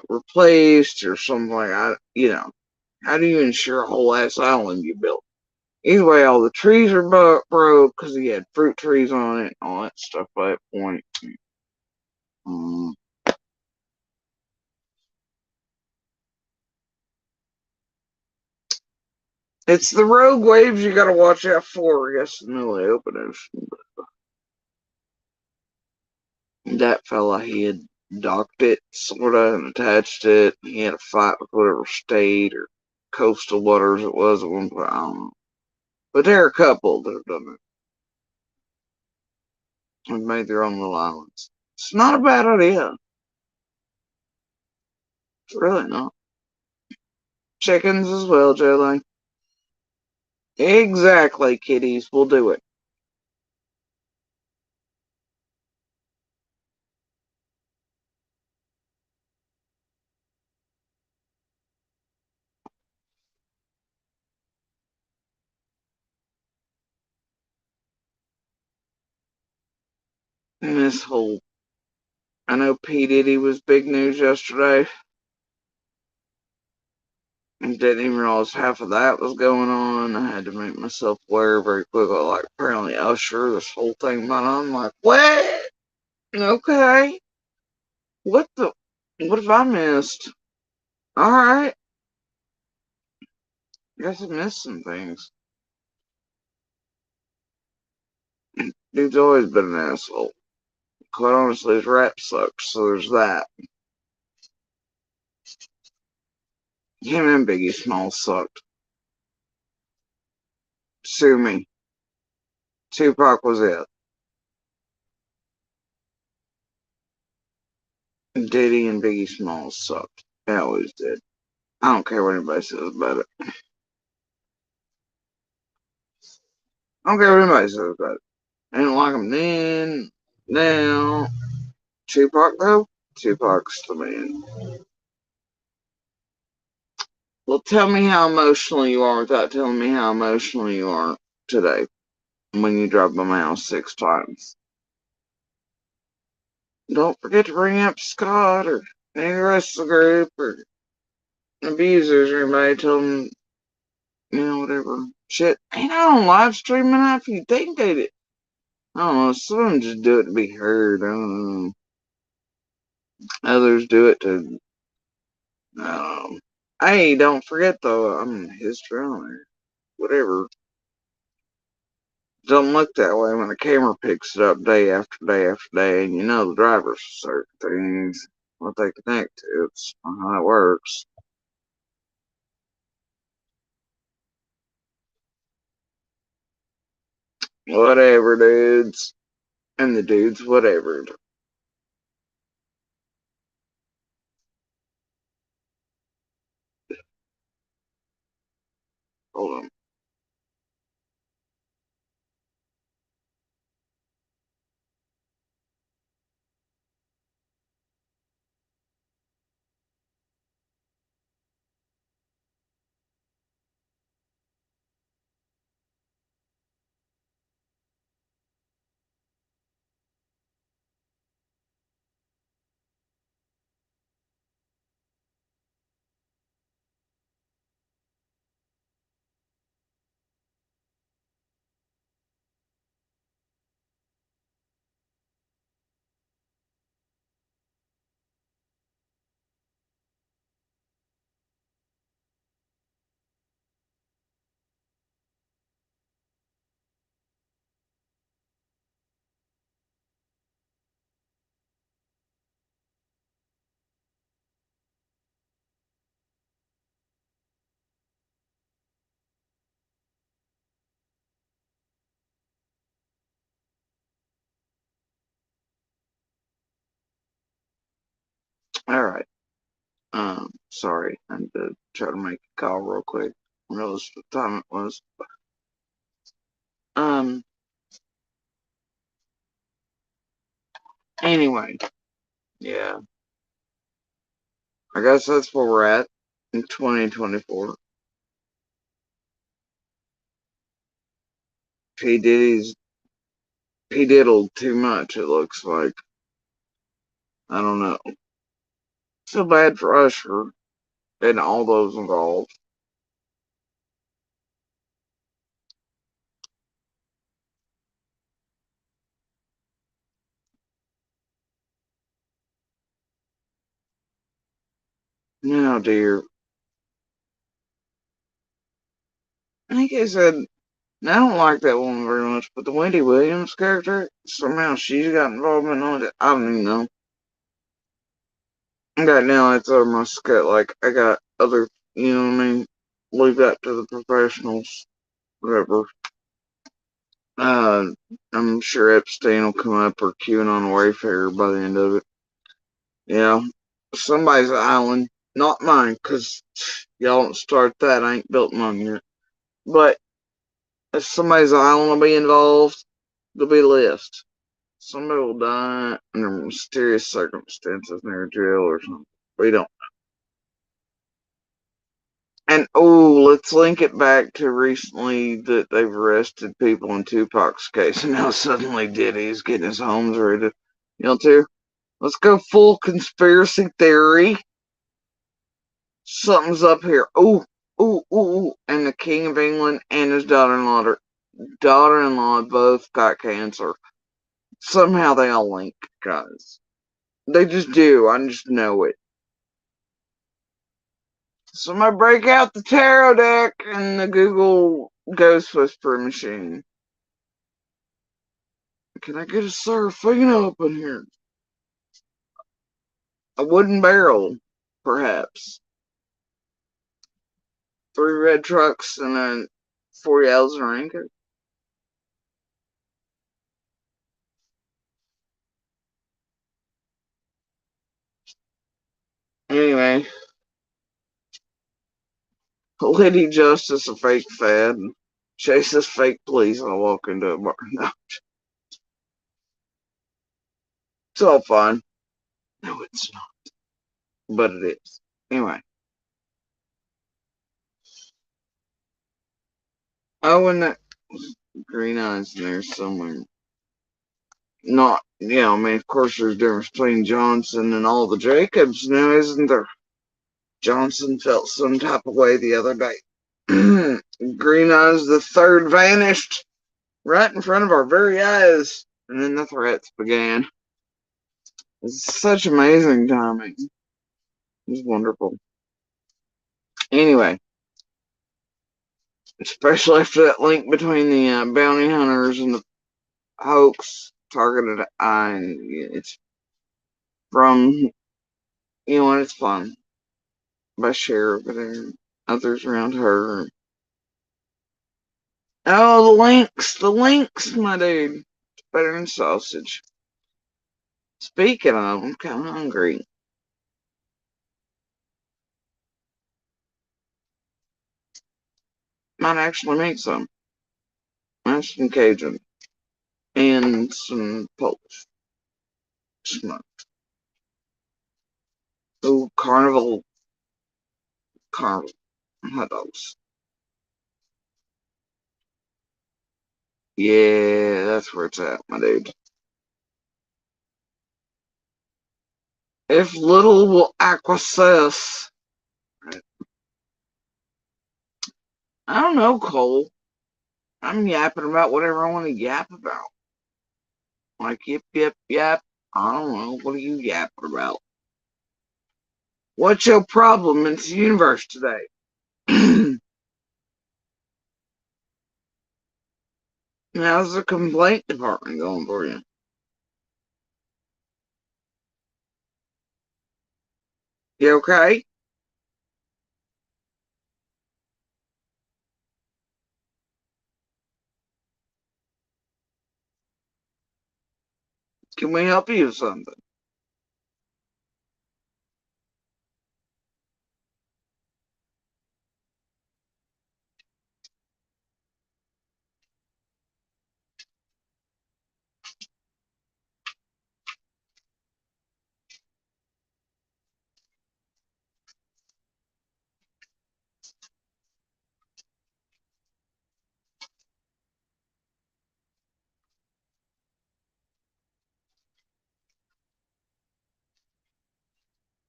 replaced or something like that. How do you insure a whole ass island you built? Either way, all the trees are broke because he had fruit trees on it and all that stuff by that point. Um, it's the rogue waves you gotta watch out for, I guess, in the middle of the open ocean. That fella, he had docked it, sorta, and attached it. He had a fight with whatever state or coastal waters it was at one point. I don't know. But there are a couple that have done it and made their own little islands. It's not a bad idea. It's really not. Chickens as well, Joe. Exactly, kitties. We'll do it. And this whole, I know P. Diddy was big news yesterday. And didn't even realize half of that was going on. I had to make myself aware very quickly. Like, apparently Usher, this whole thing went on. I'm like, what? Okay. What the? What have I missed? Alright. Guess I missed some things. Dude's always been an asshole. Quite honestly, his rap sucks, so there's that. Him and Biggie Smalls sucked. Sue me. Tupac was it. Diddy and Biggie Smalls sucked. They always did. I don't care what anybody says about it. I don't care what anybody says about it. I didn't like him then. Now, Tupac though? Tupac's the man. Well, tell me how emotional you are without telling me how emotional you are today when you drop by my house 6 times. Don't forget to bring up Scott or any of the rest of the group or abusers or anybody. Tell them, whatever. Shit, ain't I on live stream enough? You think they did? I don't know. Some of them just do it to be heard. I don't know. Others do it to. Hey, don't forget though, I'm history on there. Whatever. Don't look that way when the camera picks it up day after day after day, and you know the drivers for certain things, what they connect to. It's not how it works. Whatever, dudes. And the dudes, whatever. Hold on. Alright. Sorry. I had to try to make a call real quick. I realized what time it was. Um, anyway. Yeah. I guess that's where we're at in 2024. P. Diddy's P. Diddled too much, it looks like. I don't know. Feel bad for Usher and all those involved. No, dear. I think I said, I don't like that woman very much, but the Wendy Williams character, somehow she's got involvement on it. I don't even know. I got now, it's over my scut. Like, I got other, you know what I mean? Leave that to the professionals. Whatever. Uh, I'm sure Epstein will come up or QAnon Wayfarer by the end of it. Yeah. Somebody's island. Not mine, because y'all don't start that. I ain't built mine yet. But if somebody's island will be involved, there'll be a list. Somebody will die under mysterious circumstances near jail or something. We don't. And oh, let's link it back to recently that they've arrested people in Tupac's case, and now suddenly Diddy's getting his homes raided. You know, too. Let's go full conspiracy theory. Something's up here. Ooh, ooh, ooh, ooh. And the King of England and his daughter-in-law both got cancer. Somehow they all link, guys. They just do. I just know it. Somebody break out the tarot deck and the Google Ghost Whisperer machine. Can I get a Serafina up in here? A wooden barrel, perhaps. 3 red trucks and a 40 Elzeranka. Anyway, Lady Justice, a fake fad. Chases fake police. I walk into a bar. No, it's all fine. No, it's not. But it is. Anyway. Oh, and that green eyes in there somewhere. Not, I mean, of course, there's a difference between Johnson and all the Jacobs now, isn't there? Johnson felt some type of way the other day. Green Eyes the Third vanished right in front of our very eyes, and then the threats began. It's such amazing timing. It's wonderful. Anyway, especially after that link between the bounty hunters and the hoax targeted eye. It's from, and it's fun by Cher over there, others around her. Oh, the links, my dude. It's better than sausage. Speaking of, I'm kind of hungry. Might actually make some. Some Cajun and some Polish smoked. Ooh, carnival hot dogs. Yeah, that's where it's at, my dude. If little will acquiesce, I don't know, Cole. I'm yapping about whatever I want to yap about. Like yip, yip, yap. I don't know. What are you yapping about? What's your problem in the universe today? How's the complaint department going for you? You okay? Can we help you with something?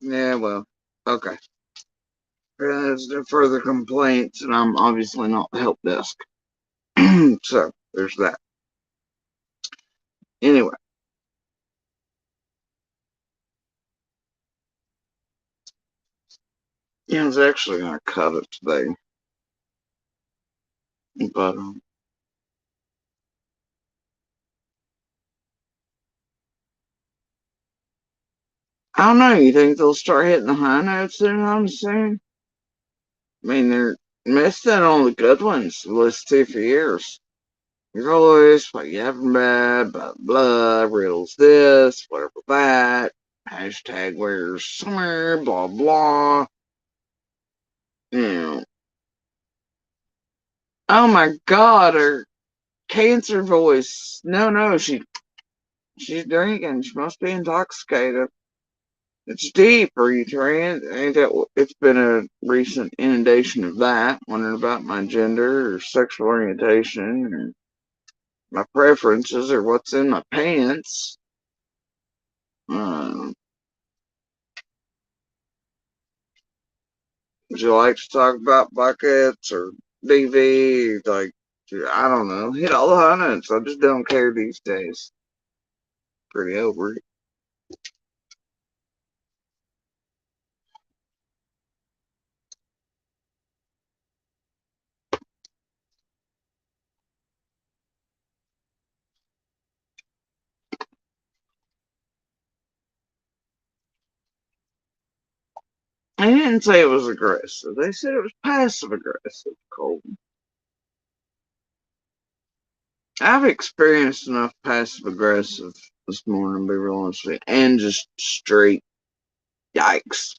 Yeah, well, okay. There's no further complaints, and I'm obviously not the help desk. So, there's that. Anyway, yeah, I was actually going to cut it today, but I don't know. You think they'll start hitting the high notes anytime soon? I mean, they're missing on the good ones. List two for years. You're always like you having bad, blah blah, riddles this, whatever that, hashtag where's summer, blah blah. You know. Oh my god, her cancer voice. No, no, she's drinking. She must be intoxicated. It's deep. Are you trans? Ain't that? It's been a recent inundation of that. Wondering about my gender or sexual orientation or my preferences or what's in my pants. Um, would you like to talk about buckets or DV? Like, I don't know. Hit all the high notes. I just don't care these days. Pretty over it. They didn't say it was aggressive. They said it was passive aggressive, Cole. I've experienced enough passive aggressive this morning, to be real honest with you, and just straight yikes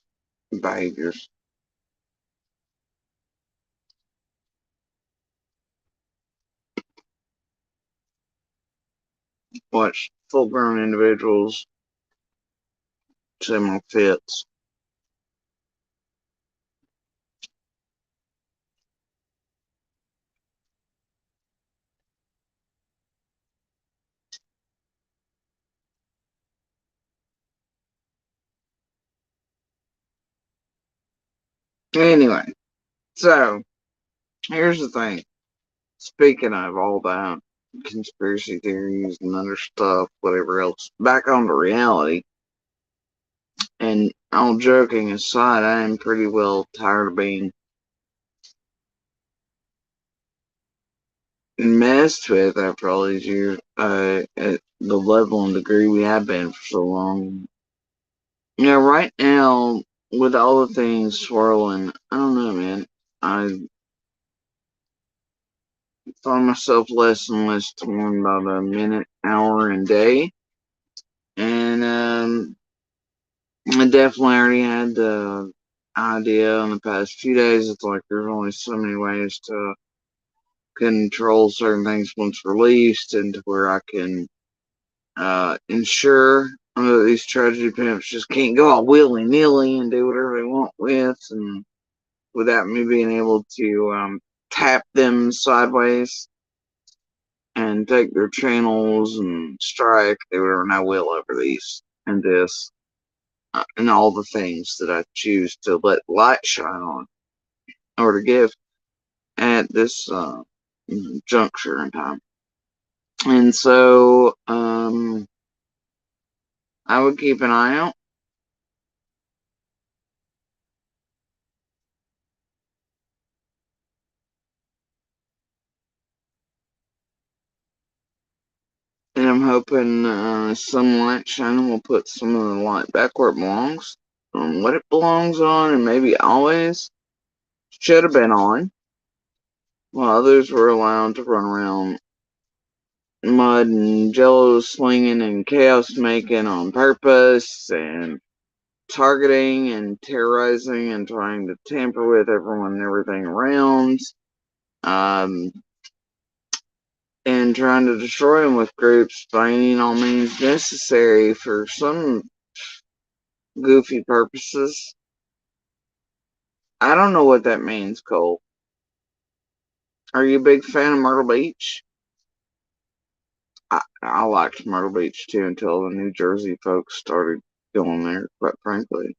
behaviors. Watch full grown individuals say my fits. Anyway, so here's the thing. Speaking of all that conspiracy theories and other stuff, whatever else, back on to reality. And all joking aside, I am pretty well tired of being messed with after all these years, at the level and degree we have been for so long. You know, right now, with all the things swirling, I don't know, man. I find myself less and less torn by the minute, hour, and day. And I definitely already had the idea in the past few days. It's like there's only so many ways to control certain things once released, and to where I can ensure that these tragedy pimps just can't go all willy nilly and do whatever they want with, and without me being able to tap them sideways and take their channels and strike, do whatever, and I will over these and this and all the things that I choose to let light shine on or to give at this juncture in time. And so I would keep an eye out. And I'm hoping some light shining will put some of the light back where it belongs, on what it belongs on, and maybe always should have been on, while others were allowed to run around mud and jello slinging and chaos making on purpose and targeting and terrorizing and trying to tamper with everyone and everything around. Um, and trying to destroy them with groups by any and all means necessary for some goofy purposes. I don't know what that means, Cole. Are you a big fan of Myrtle Beach? I liked Myrtle Beach too until the New Jersey folks started going there, quite frankly.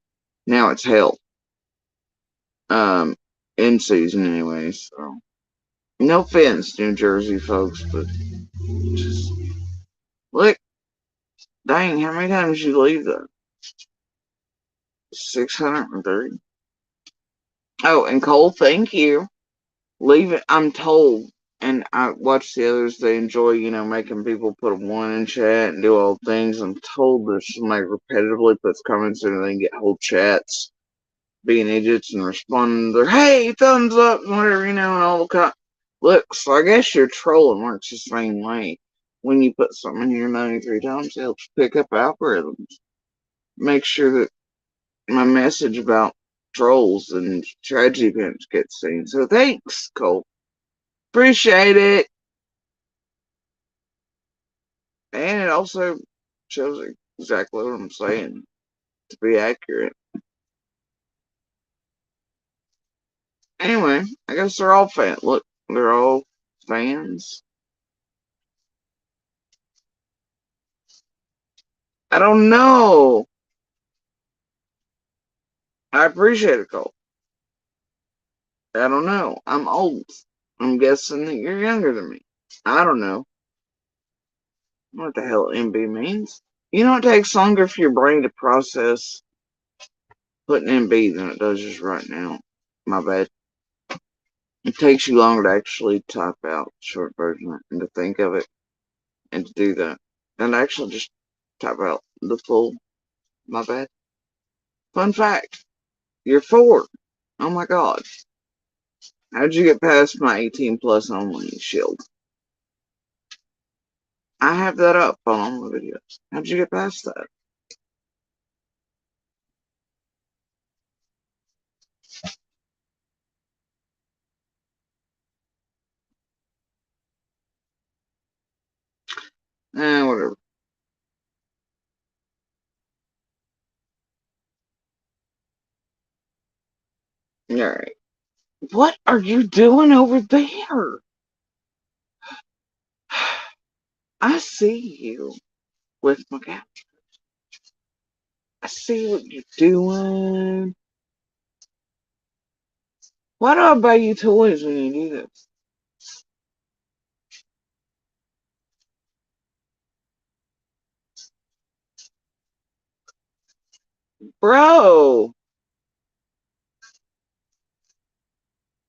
Now it's hell. In season anyway, so no offense, New Jersey folks, but just look, dang, how many times you leave that? 630. Oh, and Cole, thank you. Leave it. I'm told, and I watch the others. They enjoy, making people put a one in chat and do all things. I'm told there's somebody repetitively puts comments in and they get whole chats being idiots and responding to their hey thumbs up and whatever, and all the look. So I guess your trolling works the same way. When you put something in here 93 times, it helps pick up algorithms. Make sure that my message about trolls and tragedy events gets seen. So thanks, Cole. Appreciate it. And it also shows exactly what I'm saying to be accurate. Anyway, I guess they're all fans. Look, they're all fans. I don't know. I appreciate it, Cole. I don't know. I'm old. I'm guessing that you're younger than me. I don't know what the hell MB means. It takes longer for your brain to process putting MB than it does just right now. My bad. It takes you longer to actually type out the short version and to think of it and to do that. And actually just type out the full. My bad. Fun fact. You're 4. Oh my god. How'd you get past my 18 plus only shield? I have that up on all the videos. How'd you get past that? Whatever. Alright. What are you doing over there? I see you with my cat. I see what you're doing. Why do I buy you toys when you do this? Bro!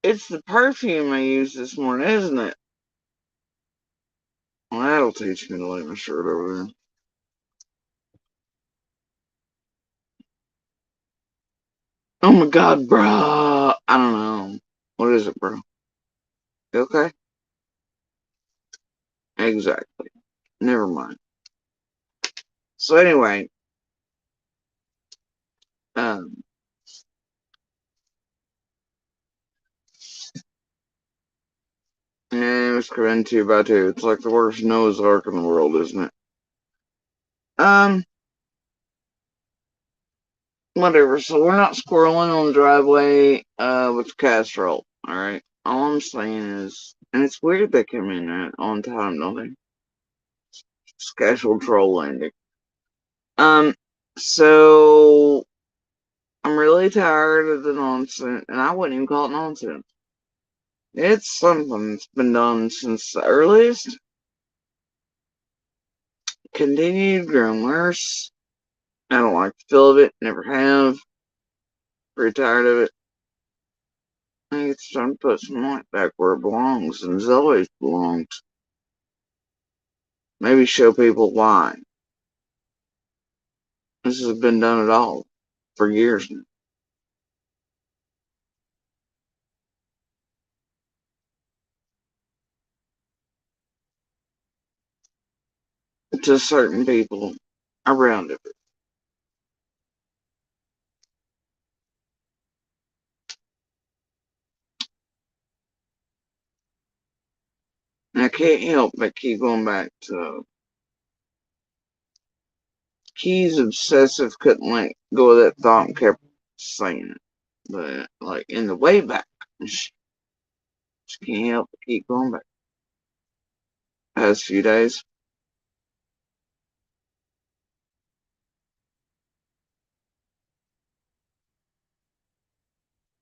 It's the perfume I used this morning, isn't it? Well, that'll teach me to leave my shirt over there. Oh my god, bro! I don't know. What is it, bro? You okay? Exactly. Never mind. So anyway, um, it's Corinne 2x2. It's like the worst Noah's Ark in the world, isn't it? Whatever. So we're not squirreling on the driveway, with the casserole. Alright? All I'm saying is, and it's weird they come in on time, don't they? It's casual troll landing. So I'm really tired of the nonsense, and I wouldn't even call it nonsense. It's something that's been done since the earliest. Continued, grown worse. I don't like the feel of it, never have. Pretty tired of it. I think it's time to put some light back where it belongs, and it's always belonged. Maybe show people why. This has been done at all for years now. To certain people around it. And I can't help but keep going back to Key's obsessive couldn't let go of that thought and kept saying it. But like in the way back, she can't help but keep going back. Past few days.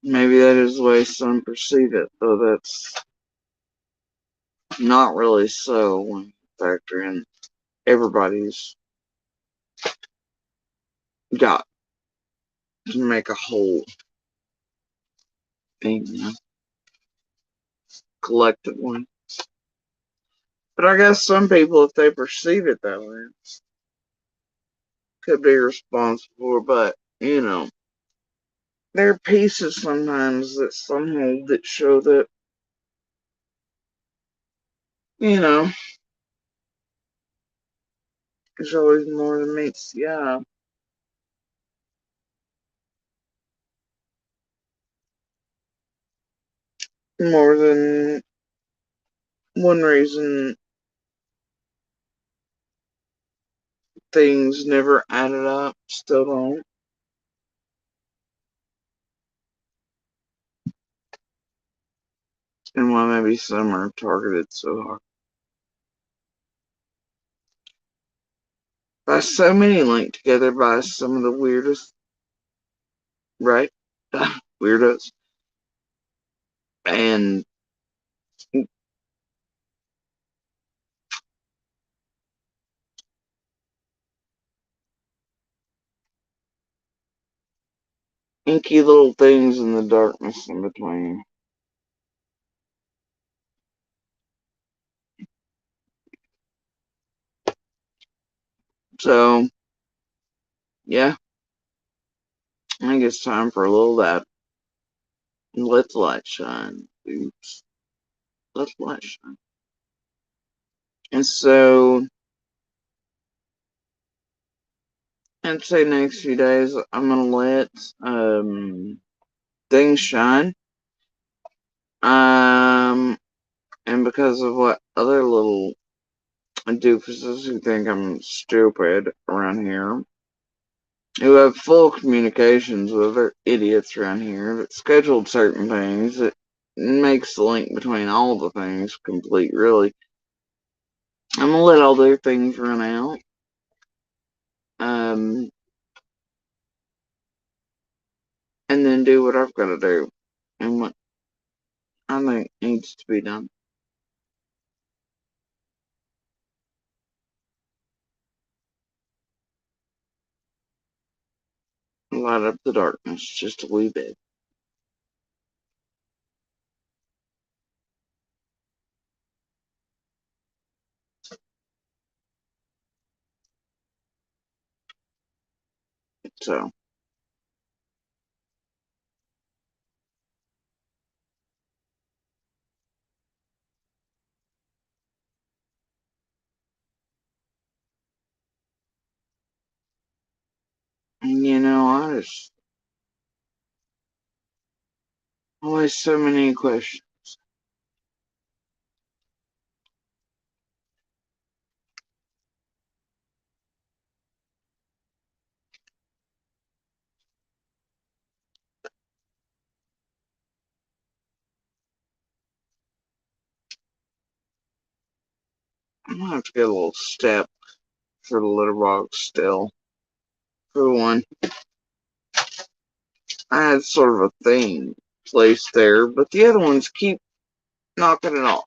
Maybe that is the way some perceive it, though that's not really so when you factor in everybody's got to make a whole thing, you know, collective one. But I guess some people, if they perceive it that way, could be responsible. But, you know, there are pieces sometimes that some hold that show that, you know, there's always more than meets the eye. More than one reason things never added up, still don't. And why maybe some are targeted so hard. By so many linked together by some of the weirdest, right? Weirdos. And inky little things in the darkness in between. So, yeah, I think it's time for a little of that. Let the light shine. Oops. Let the light shine. And so, I'd say next few days, I'm going to let things shine. And because of what other little doofuses who think I'm stupid around here, who have full communications with other idiots around here that scheduled certain things that makes the link between all the things complete, really. I'm gonna let all their things run out. Um, and then do what I've got to do and what I think needs to be done. Light up the darkness just a wee bit. So, and you know, I just always so many questions. I'm gonna have to get a little step for the litter box still. For one, I had sort of a thing placed there, but the other ones keep knocking it off.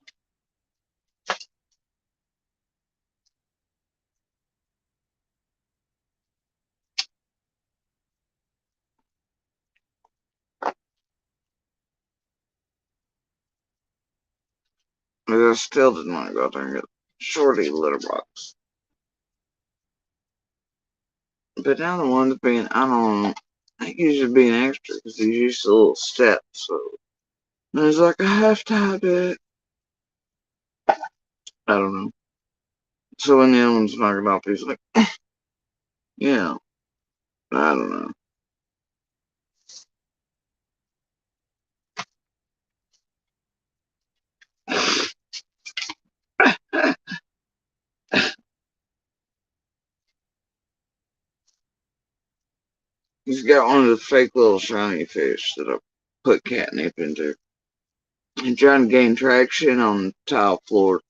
But I still didn't want to go out there and get Shorty litter box. But now the one's being, I don't know, I think he's just being extra because he's used to a little step. So and he's like, I have to have it. I don't know. So when the other one's knocking off, he's like, yeah, I don't know. He's got one of the fake little shiny fish that I put catnip into. I'm trying to gain traction on the tile floor.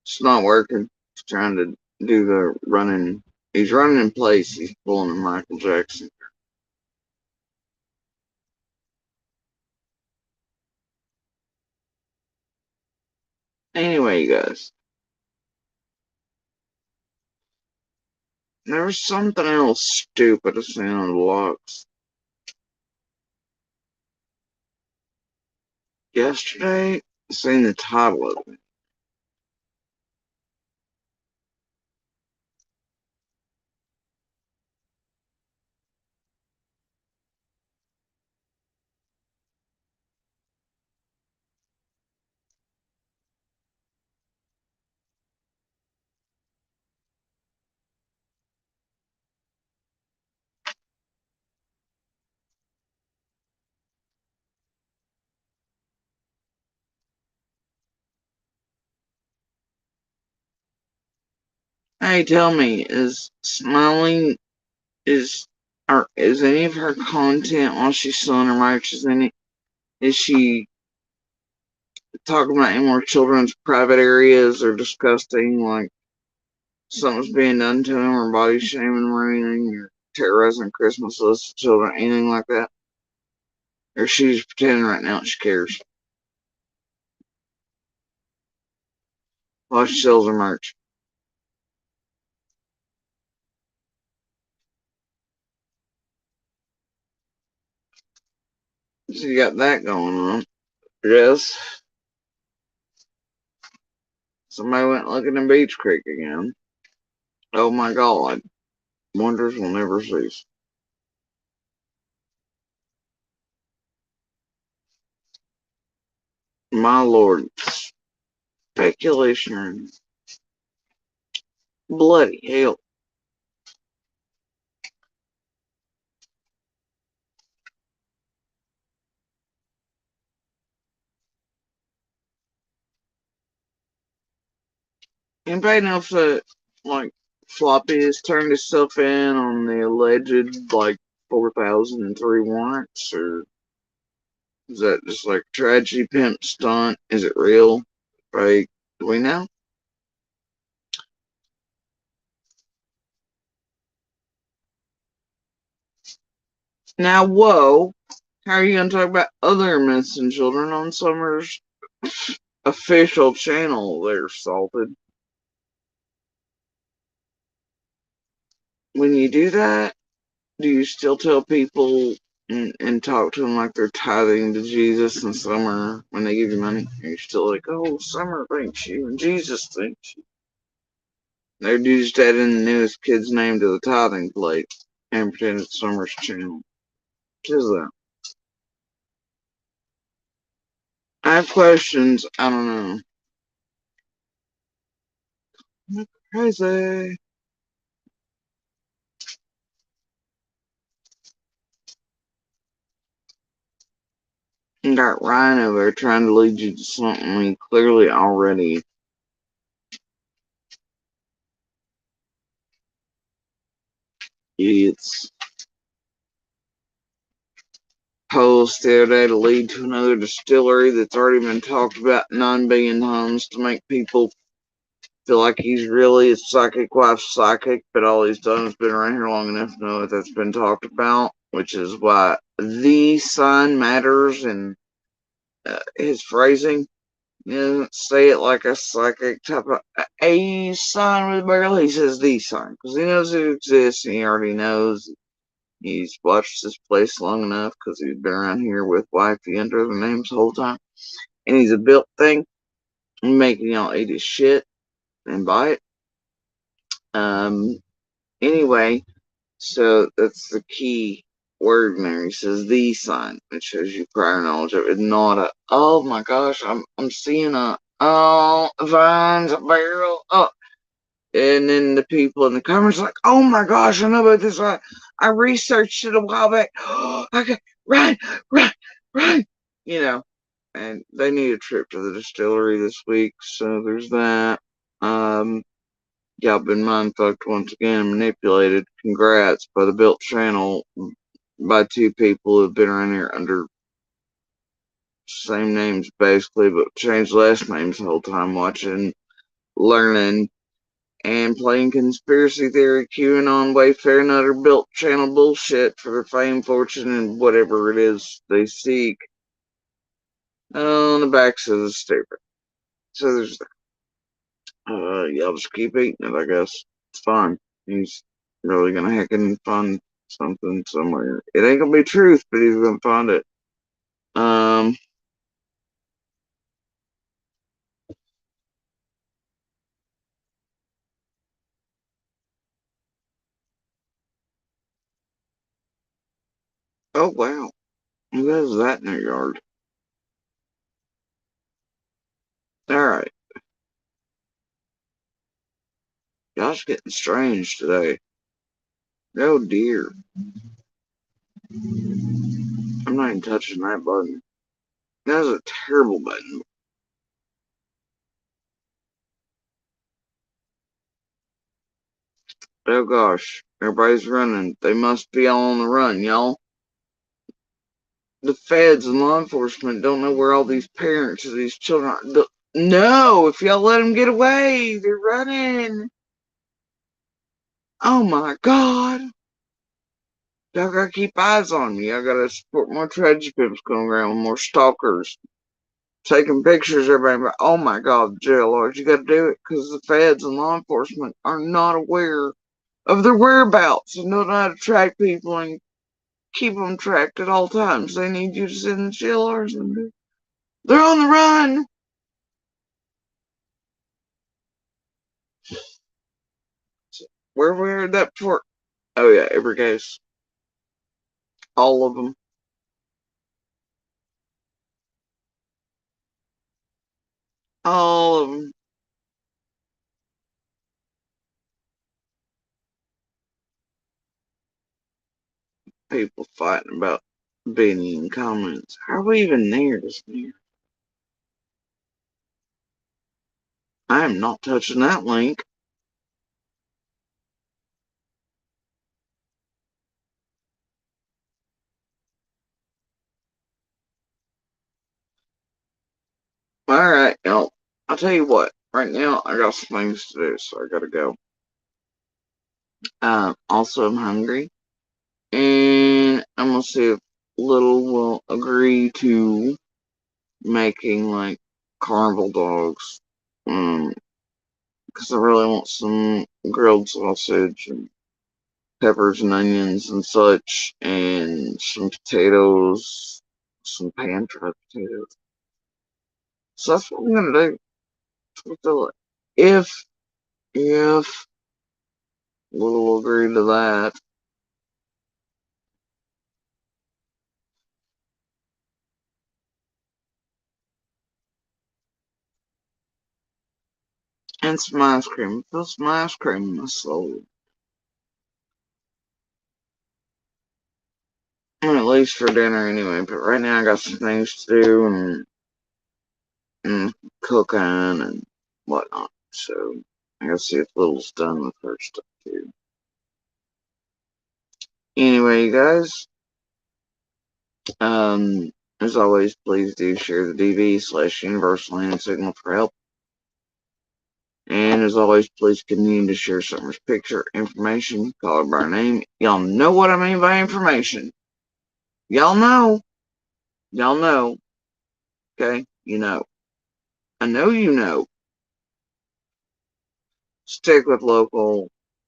It's not working. He's trying to do the running. He's running in place. He's pulling a Michael Jackson. Anyway, you guys, there was something else stupid I seen on the logs yesterday. I seen the title of it. Hey, tell me, is Smiling is any of her content while she's selling her merch? Is she talking about any more children's private areas or disgusting, like something's being done to them or body shaming or anything, or terrorizing Christmas lists of children, anything like that? Or she's pretending right now she cares while she sells her merch? So you got that going on. Yes. Somebody went looking in Beach Creek again. Oh my God. Wonders will never cease. My Lord. Speculation. Bloody hell. Anybody know if like, Floppy has turned himself in on the alleged, 4,003 warrants? Or is that just like tragedy pimp stunt? Is it real? Fake? Do we know? Now, whoa. How are you going to talk about other missing children on Summer's official channel there, Salted? When you do that, do you still tell people and talk to them like they're tithing to Jesus and Summer when they give you money? Are you still like, oh, Summer thanks you and Jesus thanks you? They just add in the newest kid's name to the tithing plate and pretend it's Summer's channel. What is that? I have questions. I don't know. Crazy. You got Ryan over there trying to lead you to something he clearly already. Idiots. Post the other day to lead to another distillery that's already been talked about 9 billion times to make people feel like he's really his psychic wife's psychic, but all he's done is been around here long enough to know that that's been talked about, which is why the sign matters in his phrasing. He doesn't say it like a psychic type of a sign with a barrel. He says the sign because he knows it exists and he already knows. He's watched this place long enough because he's been around here with wifey under the names the whole time. And he's a built thing, making y'all eat his shit and buy it. Anyway, so that's the key word in there. He says the sign. It shows you prior knowledge of it. Not a, oh my gosh, I'm seeing a, oh, vines, a barrel, oh. And then the people in the comments are like, oh my gosh, I know about this. I researched it a while back. Okay, right, right, right. You know, and they need a trip to the distillery this week, so there's that. Y'all been mind fucked once again, manipulated. Congrats by the built channel by two people who've been around here under same names basically, but changed last names the whole time, watching, learning, and playing conspiracy theory, QAnon, Wayfair, and other built channel bullshit for their fame, fortune, and whatever it is they seek on the backs of the stupid. So there's y'all just keep eating it, I guess. It's fine. He's really gonna heckin' find something somewhere. It ain't gonna be truth, but he's gonna find it. Um, oh wow. What is that in their yard? Alright. Y'all's getting strange today. Oh dear. I'm not even touching that button. That was a terrible button. Oh gosh. Everybody's running. They must be all on the run, y'all. The feds and law enforcement don't know where all these parents of these children are. No, if y'all let them get away, they're running. Oh my god. Y'all gotta keep eyes on me. I gotta support more tragedy pimps going around with more stalkers. Taking pictures, everybody. Oh my god, jail lords, you gotta do it because the feds and law enforcement are not aware of their whereabouts and don't know how to track people and keep them tracked at all times. They need you to send the jail lords and they're on the run. Where we heard that before? Oh yeah, every case. All of them. All of them. People fighting about Benny in comments. How are we even there this year? I am not touching that link. Alright, y'all. I'll tell you what. Right now, I got some things to do, so I gotta go. Also, I'm hungry. And I'm gonna see if Little will agree to making, like, carnival dogs. Because I really want some grilled sausage and peppers and onions and such, and some potatoes, some pan-fried potatoes. So that's what I'm gonna do. If Little will agree to that. And some ice cream. Put some ice cream in my soul. At least for dinner anyway, but right now I got some things to do and cooking and whatnot. So I gotta see if Little's done with her stuff too. Anyway, you guys, as always, please do share the DV/Universal Hand Signal for help. And as always, please continue to share Summer's picture, information, call her by her name. Y'all know what I mean by information. Y'all know. Y'all know. Okay? You know. I know you know. Stick with local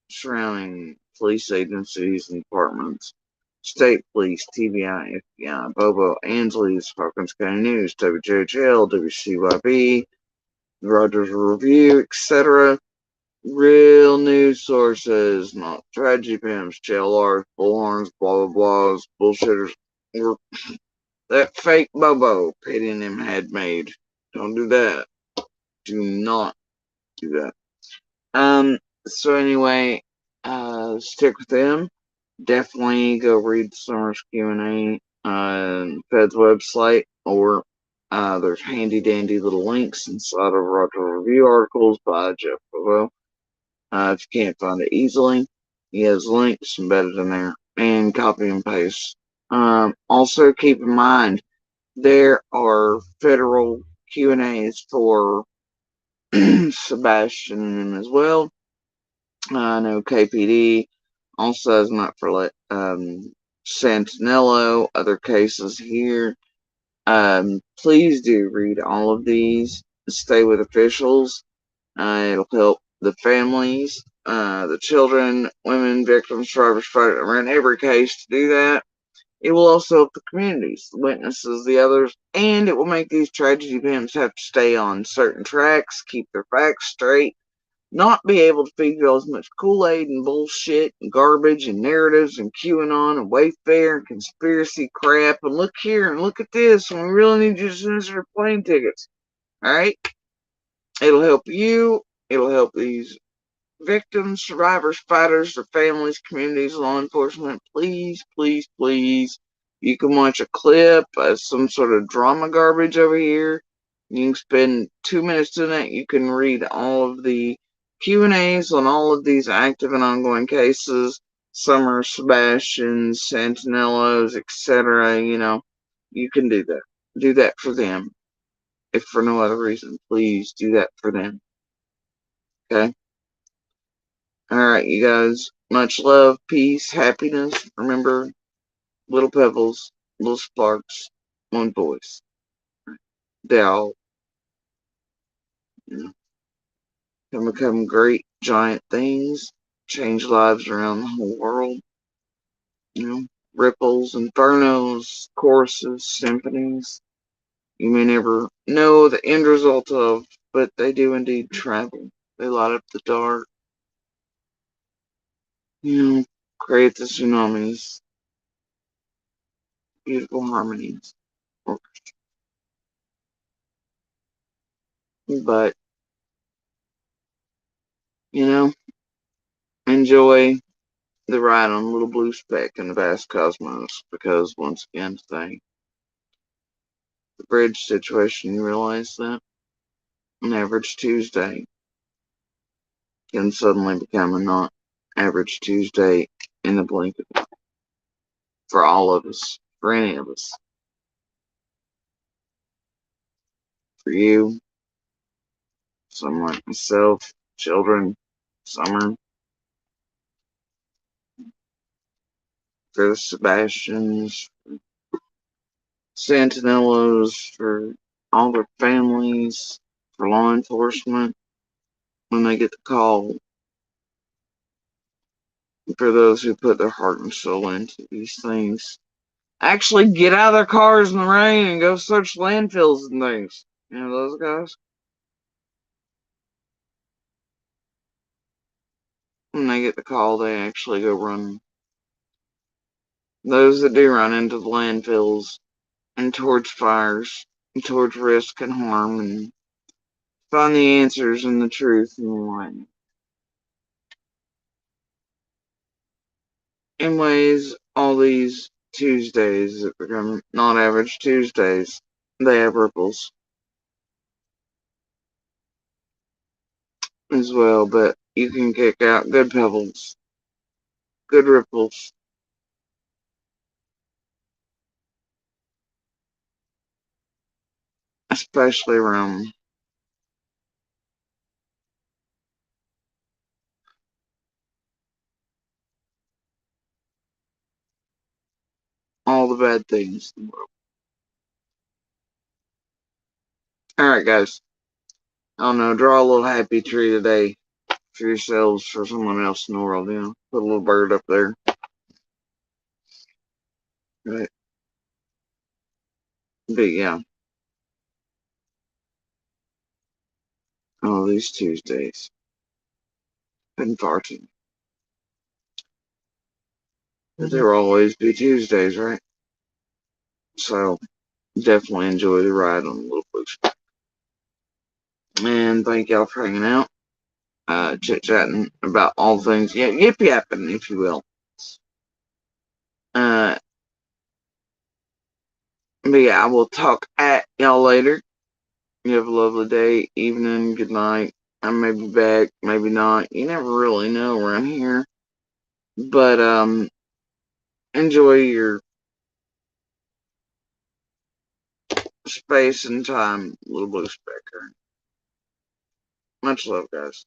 surrounding police agencies and departments. State Police, TBI, FBI, Bobo, Angeles, Hawkins County News, WJHL, WCYB, Rogers Review, etc. Real news sources, not tragedy pimps, JLRs, bullhorns, blah blah blahs, bullshitters, or that fake Bobo pitting him had made. Don't do that. Do not do that. So anyway, stick with them. Definitely go read Summer's Q&A on Fed's website, or there's handy dandy little links inside of Roger Review articles by Jeff Bobo. If you can't find it easily, he has links embedded in there, and copy and paste. Also keep in mind, there are federal Q&As for Sebastian and him as well. I know KPD also has not for Santinello, other cases here. Please do read all of these. stay with officials. It'll help the families, the children, women, victims, survivors, fighters, around every case to do that. It will also help the communities, the witnesses, the others, and it will make these tragedy events have to stay on certain tracks, keep their facts straight, not be able to feed you as much Kool-Aid and bullshit and garbage and narratives and QAnon and Wayfair and conspiracy crap and look here and look at this and we really need you to send us your plane tickets. Alright? It'll help you. It'll help these victims, survivors, fighters, their families, communities, law enforcement. Please, please, please. You can watch a clip of some sort of drama garbage over here. You can spend 2 minutes doing that. You can read all of the Q&As on all of these active and ongoing cases. Summer, Sebastian, Santinellos, etc. You can do that. Do that for them. If for no other reason, please do that for them. Okay? Alright, you guys. Much love, peace, happiness. Remember, little pebbles, little sparks, one voice. They all, can become great, giant things, change lives around the whole world. Ripples, infernos, choruses, symphonies. You may never know the end result of, but they do indeed travel. They light up the dark. Create the tsunamis. Beautiful harmonies. But, enjoy the ride on Little Blue Speck in the vast cosmos, because once again today, the bridge situation, you realize that an average Tuesday can suddenly become a not average Tuesday in the blink of an eye. For all of us, for any of us. For you, someone like myself, children, Summer, for the Sebastians, Santinellos, for all their families, for law enforcement, when they get the call, for those who put their heart and soul into these things. Actually get out of their cars in the rain and go search landfills and things. Those guys. When they get the call, they actually go run. Those that do run into the landfills and towards fires and towards risk and harm and find the answers and the truth and the light. Anyways, all these Tuesdays that become not average Tuesdays, they have ripples as well, but you can kick out good pebbles, good ripples, especially around all the bad things in the world. Alright, guys. I don't know, draw a little happy tree today for yourselves, for someone else in the world, Put a little bird up there. Right. But yeah. All these Tuesdays. Been far too. But there will always be Tuesdays, right? So definitely enjoy the ride on the Little Blue Speck. And thank y'all for hanging out. Chit-chatting about all things, yip-yapping, if you will. But yeah, I will talk at y'all later. You have a lovely day, evening, good night. I may be back, maybe not. You never really know around here. But enjoy your space and time, Little Blue Specker. Much love, guys.